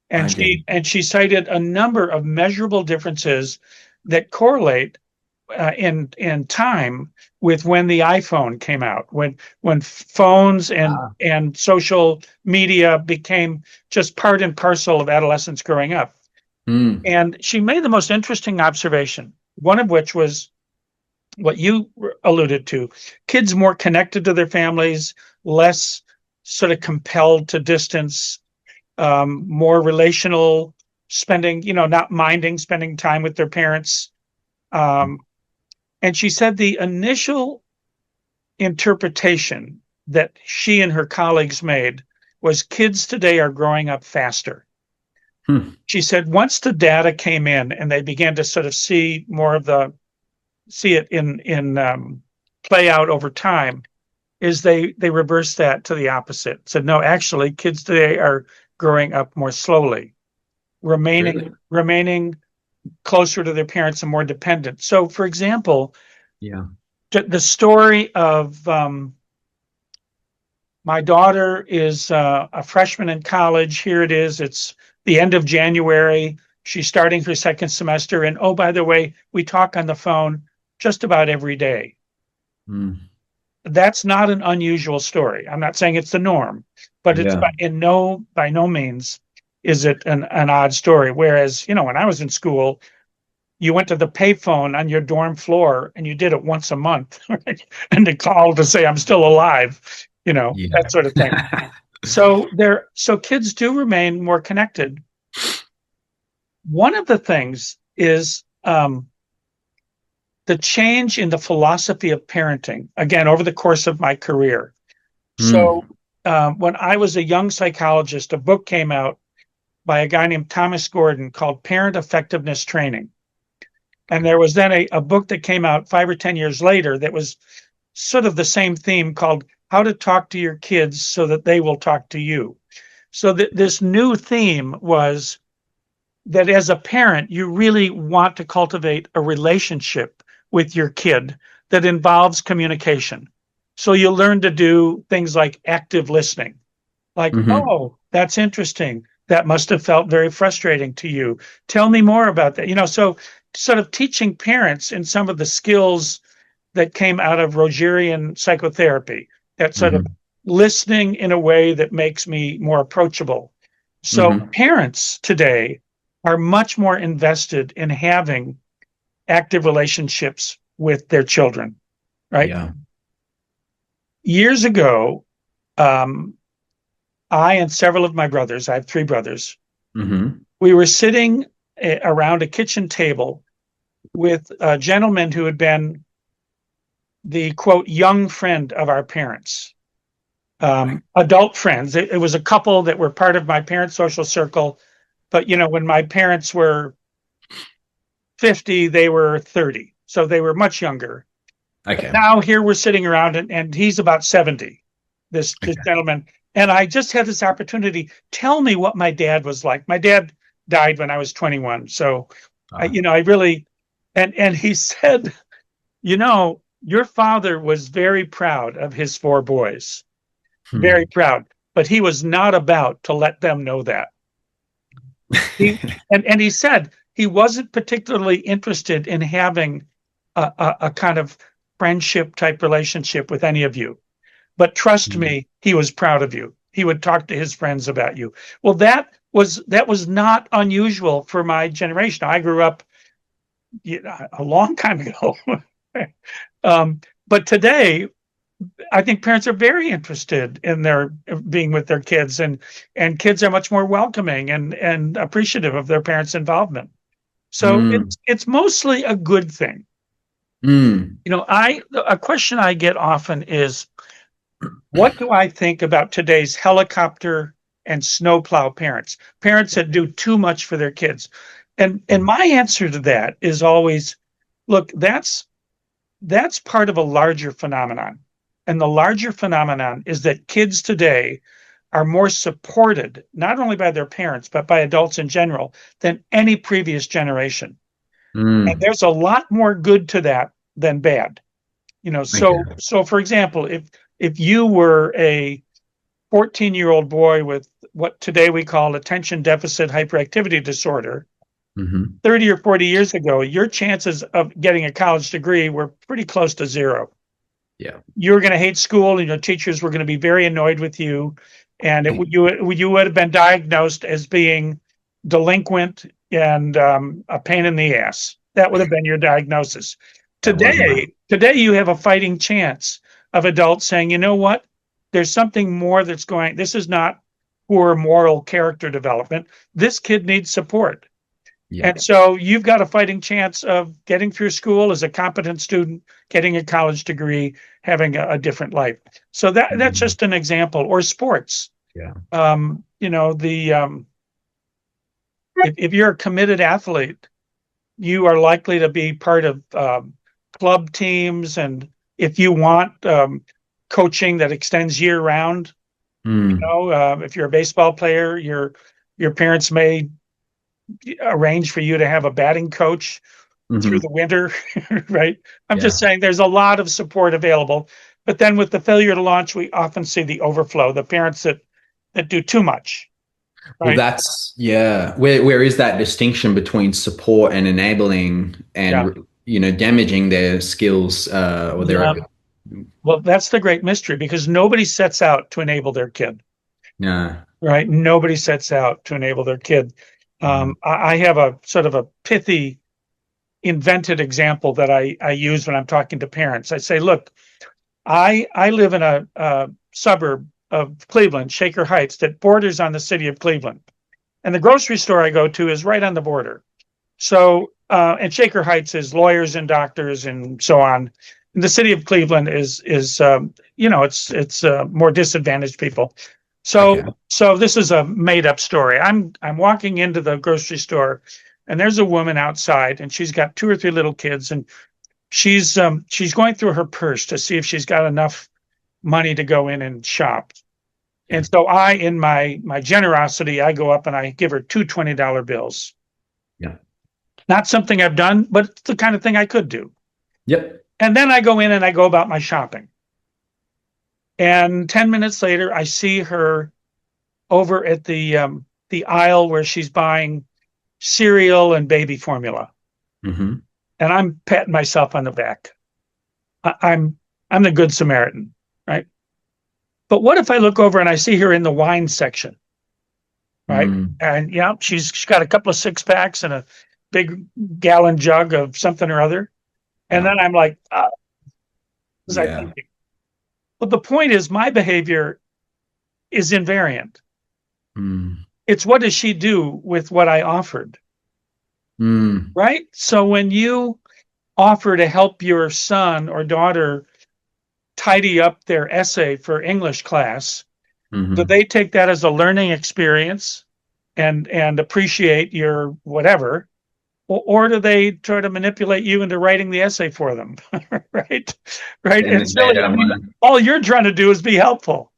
and she cited a number of measurable differences that correlate in time with when the iPhone came out, when phones and social media became just part and parcel of adolescents growing up. And she made the most interesting observation, one of which was what you alluded to: kids more connected to their families, less sort of compelled to distance, more relational, spending, not minding spending time with their parents. And she said the initial interpretation that she and her colleagues made was kids today are growing up faster. She said once the data came in and they began to sort of see it in play out over time, is they reversed that to the opposite. Said, no, actually, kids today are growing up more slowly, remaining closer to their parents and more dependent. So, for example, the story of my daughter is a freshman in college. Here it is. It's the end of January. She's starting her second semester. And oh, by the way, we talk on the phone just about every day. That's not an unusual story. I'm not saying it's the norm, but it's by no means is it an odd story. Whereas, when I was in school, you went to the payphone on your dorm floor and you did it once a month, right? And they called to say, I'm still alive, that sort of thing. So kids do remain more connected. One of the things is the change in the philosophy of parenting, again, over the course of my career. So when I was a young psychologist, a book came out by a guy named Thomas Gordon called Parent Effectiveness Training. And there was then a book that came out 5 or 10 years later that was sort of the same theme, called How to Talk to Your Kids So That They Will Talk to You. So this new theme was that as a parent, you really want to cultivate a relationship with your kid that involves communication. So you learn to do things like active listening, like, oh, that's interesting. That must have felt very frustrating to you. Tell me more about that. So sort of teaching parents in some of the skills that came out of Rogerian psychotherapy, that sort of listening in a way that makes me more approachable. So parents today are much more invested in having active relationships with their children, right? Yeah. Years ago, I and several of my brothers, I have 3 brothers, we were sitting around a kitchen table with a gentleman who had been the, quote, young friend of our parents. adult friends. It was a couple that were part of my parents' social circle, but when my parents were 50, they were 30, so they were much younger. Okay. But now here we're sitting around, and he's about 70, this gentleman, and I just had this opportunity. Tell me what my dad was like. My dad died when I was 21, so I really, and he said, your father was very proud of his 4 boys. Very proud, but he was not about to let them know that. And he said he wasn't particularly interested in having a kind of friendship type relationship with any of you, but trust me, he was proud of you. He would talk to his friends about you. Well, that was not unusual for my generation. I grew up a long time ago, but today, I think parents are very interested in their being with their kids, and kids are much more welcoming and appreciative of their parents' involvement. So it's mostly a good thing. A question I get often is, what do I think about today's helicopter and snowplow parents that do too much for their kids? And my answer to that is always, look, that's part of a larger phenomenon. And the larger phenomenon is that kids today are more supported, not only by their parents, but by adults in general, than any previous generation. And there's a lot more good to that than bad. So for example, if you were a 14-year-old boy with what today we call attention deficit hyperactivity disorder, 30 or 40 years ago, your chances of getting a college degree were pretty close to zero. Yeah, you were going to hate school, and your teachers were going to be very annoyed with you, and you would have been diagnosed as being delinquent and a pain in the ass. That would have been your diagnosis. Today you have a fighting chance of adults saying, you know what, there's something more that's going. This is not poor moral character development. This kid needs support. Yeah. And so you've got a fighting chance of getting through school as a competent student, getting a college degree, having a different life. So that's just an example. Or sports. Yeah. If you're a committed athlete, you are likely to be part of club teams, and if you want coaching that extends year round, if you're a baseball player, your parents may arrange for you to have a batting coach through the winter, right? I'm just saying there's a lot of support available. But then with the failure to launch, we often see the overflow, the parents that do too much. Right? Well, where is that distinction between support and enabling and, damaging their skills or their... Well, that's the great mystery, because nobody sets out to enable their kid. No. Right? Nobody sets out to enable their kid. I have a sort of a pithy, invented example that I use when I'm talking to parents. I say, look, I live in a suburb of Cleveland, Shaker Heights, that borders on the city of Cleveland. And the grocery store I go to is right on the border. So, and Shaker Heights is lawyers and doctors and so on. And the city of Cleveland is it's more disadvantaged people. So this is a made up story. I'm walking into the grocery store, and there's a woman outside, and she's got 2 or 3 little kids, and she's going through her purse to see if she's got enough money to go in and shop. And so I, in my generosity, I go up and I give her 2 $20 bills. Yeah. Not something I've done, but it's the kind of thing I could do. Yep. And then I go in and I go about my shopping. And 10 minutes later, I see her over at the aisle where she's buying cereal and baby formula. And I'm patting myself on the back. I'm the good Samaritan, right? But what if I look over and I see her in the wine section, right? And she's got a couple of 6-packs and a big gallon jug of something or other. And then I'm like, was I thinking? But the point is, my behavior is invariant. It's what does she do with what I offered? Right? So when you offer to help your son or daughter tidy up their essay for English class, Mm-hmm. do they take that as a learning experience and appreciate your whatever, or do they try to manipulate you into writing the essay for them? Right? Right. And It's really, I mean, all you're trying to do is be helpful.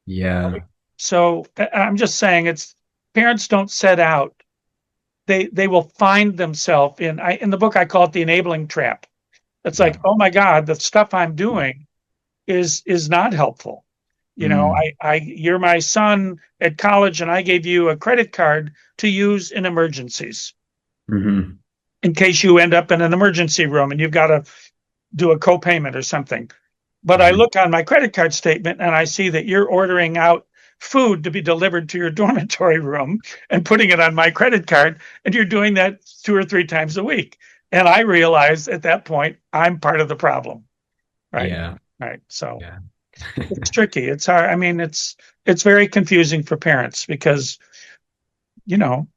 yeah. So I'm just saying, it's parents don't set out. They will find themselves in the book. I call it the enabling trap. It's like, oh my God, the stuff I'm doing is not helpful. You know, you're my son at college, and I gave you a credit card to use in emergencies, Mm-hmm. in case you end up in an emergency room and you've got to do a co-payment or something. But I look on my credit card statement and I see that you're ordering out food to be delivered to your dormitory room and putting it on my credit card, and you're doing that 2 or 3 times a week. And I realize at that point I'm part of the problem. Right. Yeah. Right. So Yeah. it's tricky. It's hard. I mean, it's very confusing for parents because, you know,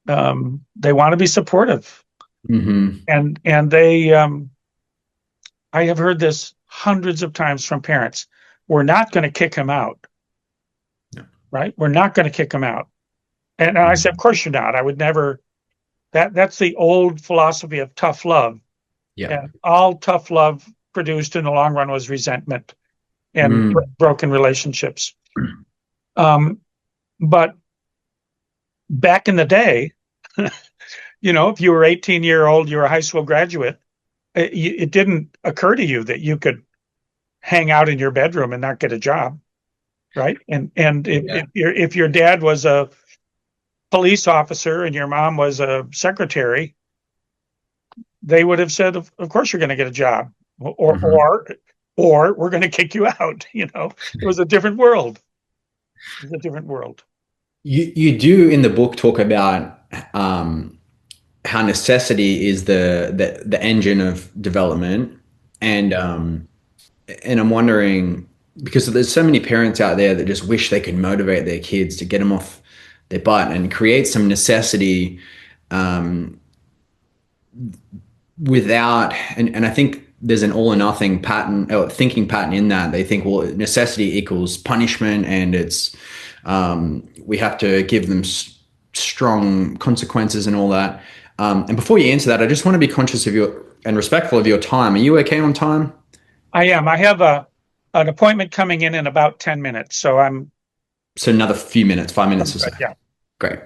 they want to be supportive, Mm-hmm. and they I have heard this hundreds of times from parents. We're not going to kick him out. No. Right? We're not going to kick him out. And I said, of course you're not. I would never. That's the old philosophy of tough love. Yeah. And all tough love produced in the long run was resentment and broken relationships. But back in the day, you know, if you were 18-year-old, you were a high school graduate, it didn't occur to you that you could hang out in your bedroom and not get a job, right? And if your dad was a police officer and your mom was a secretary, they would have said, of course you're going to get a job, or we're going to kick you out. You know, it was a different world. It was a different world. You do in the book talk about how necessity is the engine of development, and I'm wondering, because there's so many parents out there that just wish they could motivate their kids to get them off their butt and create some necessity without, and I think there's an all or nothing pattern or thinking pattern in that. They think, well, necessity equals punishment, and it's we have to give them strong consequences and all that. And before you answer that, I just want to be conscious of your and respectful of your time. Are you okay on time? I am. I have an appointment coming in about 10 minutes, so I'm. So another few minutes, 5 minutes or so. Yeah. Great.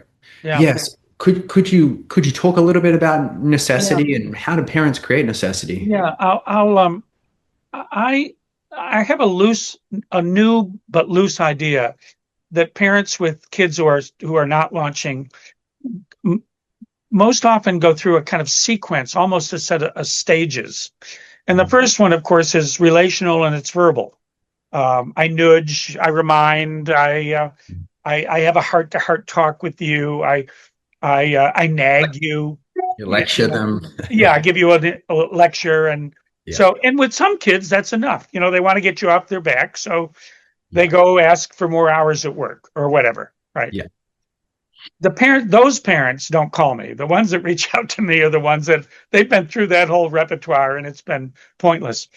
Yeah. Yes. Could you talk a little bit about necessity and how do parents create necessity? Yeah. I have a new but loose idea that parents with kids who are not launching most often go through a kind of sequence, almost a set of stages. And the first one, of course, is relational, and it's verbal. I nudge, I remind, I have a heart-to-heart talk with you. I nag you. You lecture them. Yeah, I give you a lecture, and and with some kids that's enough. You know, they want to get you off their back, so they go ask for more hours at work or whatever, right? Yeah. Those parents don't call me. The ones that reach out to me are the ones that they've been through that whole repertoire and it's been pointless.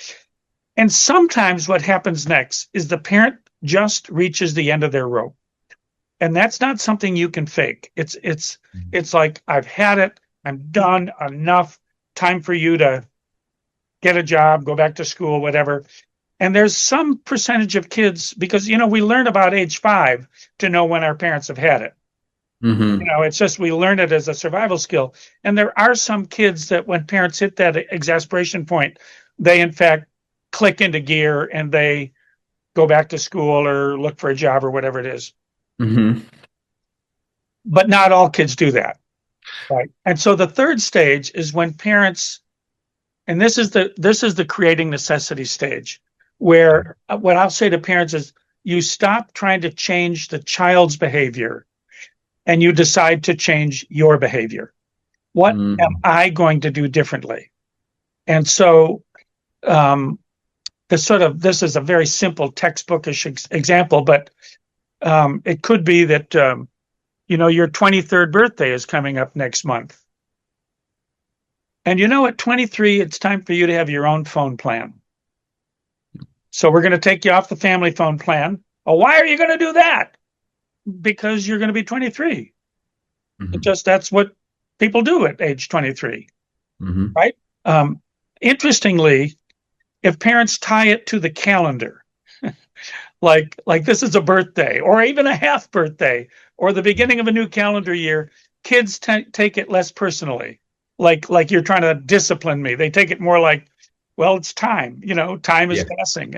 And sometimes what happens next is the parent just reaches the end of their rope. And that's not something you can fake. It's like, I've had it. I'm done. Enough. Time for you to get a job, go back to school, whatever. And there's some percentage of kids, because, you know, we learn about age 5 to know when our parents have had it. Mm-hmm. You know, it's just we learn it as a survival skill. And there are some kids that when parents hit that exasperation point, they in fact click into gear and they go back to school or look for a job or whatever it is. Mm-hmm. But not all kids do that. Right. And so the third stage is when parents, and this is the creating necessity stage, where what I'll say to parents is you stop trying to change the child's behavior and you decide to change your behavior. What am I going to do differently? And so this is a very simple textbookish example, but it could be that, you know, your 23rd birthday is coming up next month. And you know, at 23, it's time for you to have your own phone plan. So we're going to take you off the family phone plan. Oh, why are you going to do that? Because you're going to be 23. That's what people do at age 23, right? Interestingly, if parents tie it to the calendar, like this is a birthday or even a half birthday or the beginning of a new calendar year, kids take it less personally. Like you're trying to discipline me. They take it more like, well, it's time. Time is passing,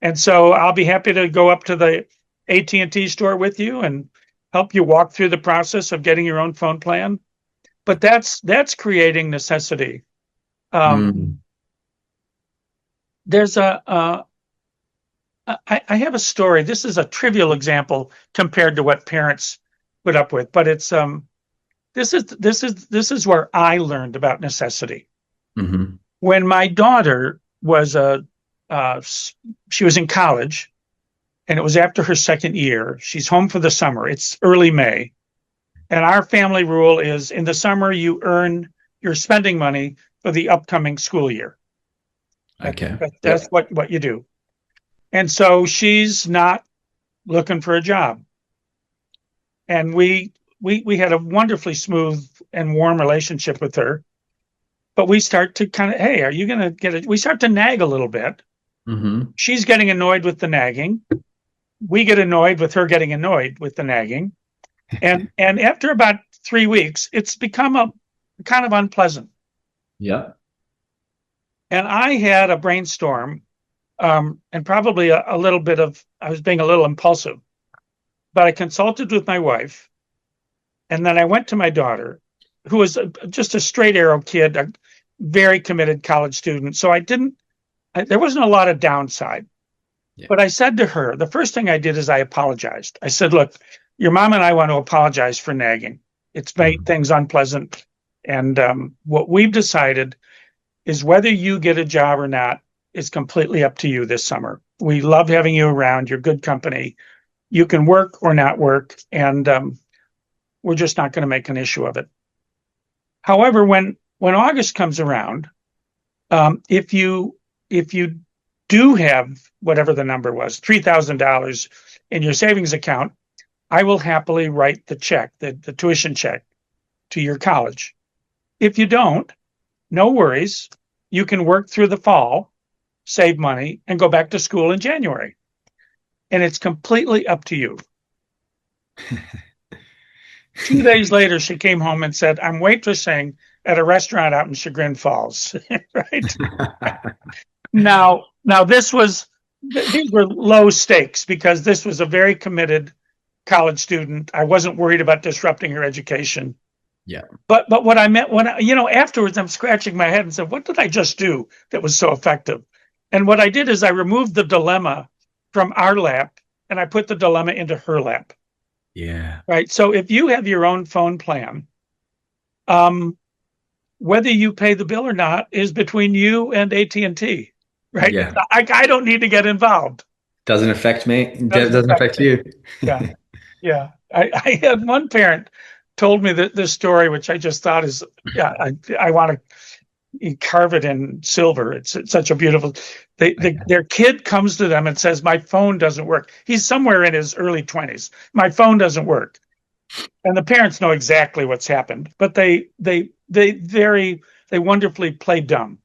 and so I'll be happy to go up to the AT&T store with you and help you walk through the process of getting your own phone plan. But that's creating necessity. There's I have a story. This is a trivial example compared to what parents put up with, but it's this is where I learned about necessity. When my daughter was she was in college, and it was after her second year. She's home for the summer. It's early May, and our family rule is in the summer you're spending money for the upcoming school year. Okay, that's what you do. And so she's not looking for a job, and we had a wonderfully smooth and warm relationship with her. But we start to kind of, hey, are you going to get it? We start to nag a little bit. She's getting annoyed with the nagging. We get annoyed with her getting annoyed with the nagging. And after about 3 weeks, it's become a kind of unpleasant. Yeah. And I had a brainstorm, and probably a little bit I was being a little impulsive, but I consulted with my wife. And then I went to my daughter, who was just a straight arrow kid, a very committed college student. So there wasn't a lot of downside. Yeah. But I said to her, the first thing I did is I apologized. I said, look, your mom and I want to apologize for nagging. It's made things unpleasant. And what we've decided is whether you get a job or not is completely up to you this summer. We love having you around. You're good company. You can work or not work. And we're just not going to make an issue of it. However, when August comes around, if you do have whatever the number was, $3,000 in your savings account, I will happily write the check, the tuition check to your college. If you don't, no worries. You can work through the fall, save money, and go back to school in January. And it's completely up to you. 2 days later, she came home and said, I'm waitressing at a restaurant out in Chagrin Falls, right? Now these were low stakes because this was a very committed college student. I wasn't worried about disrupting her education. Yeah. But what I meant afterwards, I'm scratching my head and said, what did I just do that was so effective? And what I did is I removed the dilemma from our lap and I put the dilemma into her lap. Yeah. Right. So if you have your own phone plan, whether you pay the bill or not is between you and AT&T. Right. Yeah. I don't need to get involved. Doesn't affect me. Doesn't affect you. Yeah. Yeah. I had one parent told me this story, which I just thought is, I want to carve it in silver. It's such a beautiful, their kid comes to them and says, my phone doesn't work. He's somewhere in his early 20s. My phone doesn't work. And the parents know exactly what's happened, but they wonderfully play dumb.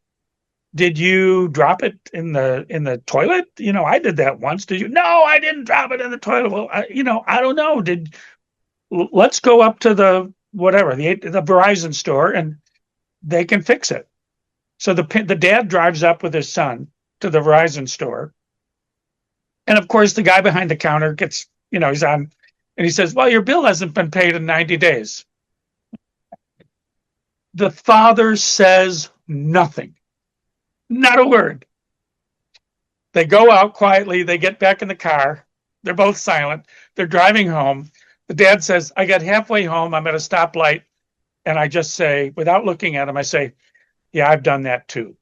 Did you drop it in the toilet? I did that once. Did you? No, I didn't drop it in the toilet. Well, I don't know. Let's go up to the Verizon store and they can fix it. So the dad drives up with his son to the Verizon store. And of course, the guy behind the counter gets, he's on, and he says, well, your bill hasn't been paid in 90 days. The father says nothing, not a word. They go out quietly. They get back in the car. They're both silent. They're driving home. The dad says, I got halfway home. I'm at a stoplight. And I just say, without looking at him, I say, yeah, I've done that too.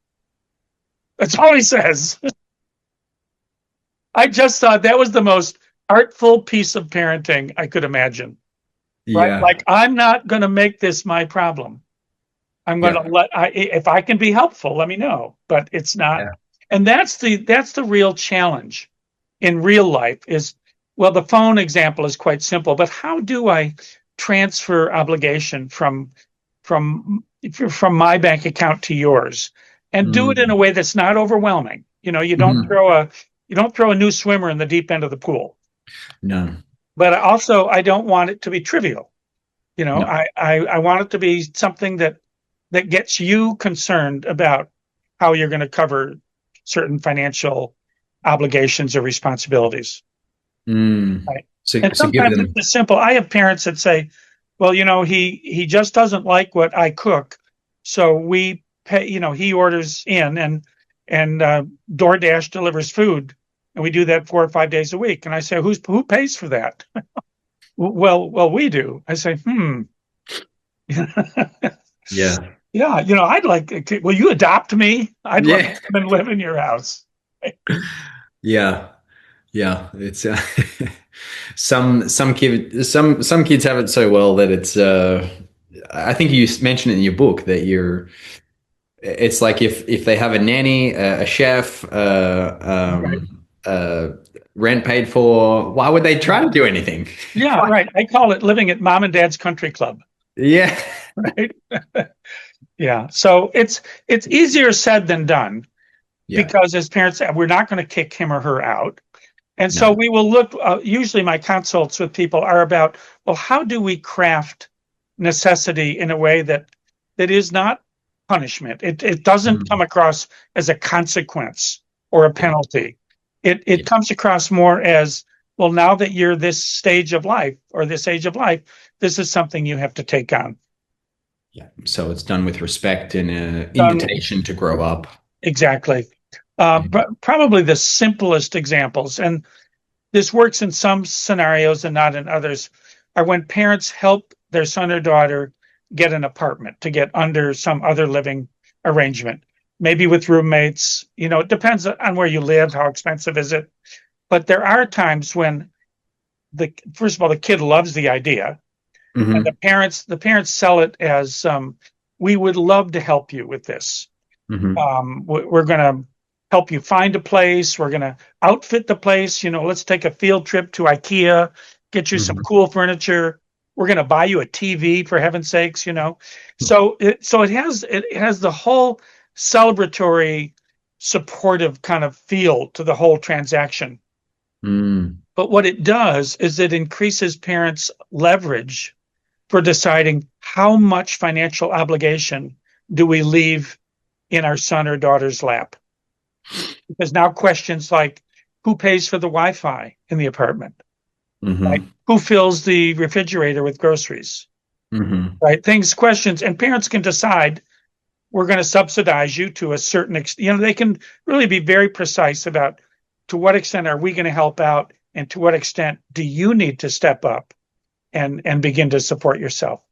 That's all he says. I just thought that was the most artful piece of parenting I could imagine. Right? Yeah. Like, I'm not going to make this my problem. I'm going to if I can be helpful, let me know. But it's not. And that's the real challenge in real life is, well, the phone example is quite simple, but how do I transfer obligation from my bank account to yours, and do it in a way that's not overwhelming? You know, you don't throw a new swimmer in the deep end of the pool. No. But also, I don't want it to be trivial. You know, No. I want it to be something that gets you concerned about how you're going to cover certain financial obligations or responsibilities. Right. So And give sometimes them. it's simple. I have parents that say, well, you know, he just doesn't like what I cook, so we pay, you know, he orders in, and DoorDash delivers food, and we do that 4 or 5 days a week. And I say, who pays for that? Well, we do. I say, Yeah. yeah, you know, I'd like, will you adopt me? I'd like Yeah. to come and live in your house. Yeah. Yeah. It's some kids have it so well that it's I think you mentioned it in your book that it's like if they have a nanny, a chef, Right. rent paid for, why would they try to do anything? Yeah, right. I call it living at mom and dad's country club. Yeah. Right. Yeah. So it's easier said than done, because as parents, we're not going to kick him or her out. And so we will look, usually my consults with people are about, well, how do we craft necessity in a way that is not punishment? It doesn't come across as a consequence or a penalty. It comes across more as, well, now that you're this stage of life or this age of life, this is something you have to take on. Yeah. So it's done with respect and an invitation to grow up. Exactly. Probably the simplest examples, and this works in some scenarios and not in others, are when parents help their son or daughter get an apartment, to get under some other living arrangement, maybe with roommates. You know, it depends on where you live, how expensive is it. But there are times when first of all, the kid loves the idea, and the parents sell it as, we would love to help you with this. We're going to help you find a place. We're going to outfit the place. You know, let's take a field trip to IKEA, get you some cool furniture. We're going to buy you a TV, for heaven's sakes, you know. So it has the whole celebratory, supportive kind of feel to the whole transaction. But what it does is it increases parents' leverage for deciding how much financial obligation do we leave in our son or daughter's lap. Because now questions like, who pays for the Wi-Fi in the apartment? Right? Who fills the refrigerator with groceries? Right? Questions, and parents can decide, we're going to subsidize you to a certain extent. You know, they can really be very precise about, to what extent are we going to help out, and to what extent do you need to step up and begin to support yourself?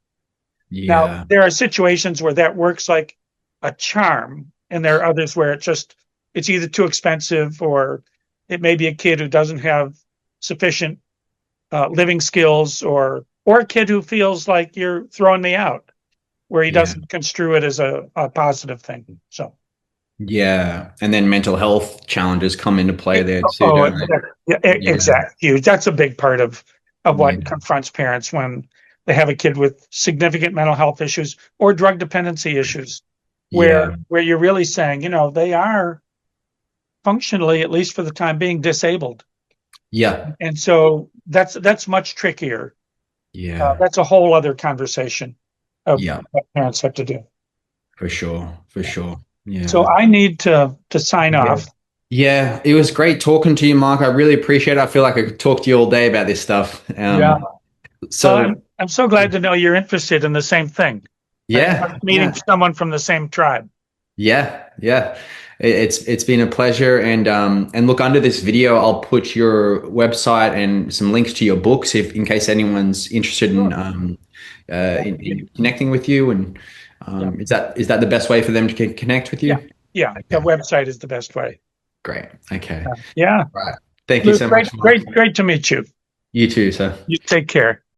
Yeah. Now, there are situations where that works like a charm, and there are others where it's either too expensive, or it may be a kid who doesn't have sufficient living skills, or a kid who feels like you're throwing me out, where he doesn't construe it as a positive thing. So. Yeah. And then mental health challenges come into play there too, don't they? Exactly. Huge. That's a big part of what confronts parents when they have a kid with significant mental health issues or drug dependency issues, where you're really saying, you know, they are functionally, at least for the time being, disabled. Yeah. And so that's much trickier. Yeah. That's a whole other conversation of what parents have to do. For sure. Yeah. So I need to sign off. Yeah, it was great talking to you, Mark. I really appreciate it. I feel like I could talk to you all day about this stuff. So I'm so glad to know you're interested in the same thing. Meeting someone from the same tribe. Yeah. It's been a pleasure. And look, under this video, I'll put your website and some links to your books, in case anyone's interested in connecting with you. And is that the best way for them to connect with you? Yeah. Okay. The website is the best way. Great. Okay. Yeah. Right. Thank you so much. Great to meet you. You too, sir. You take care.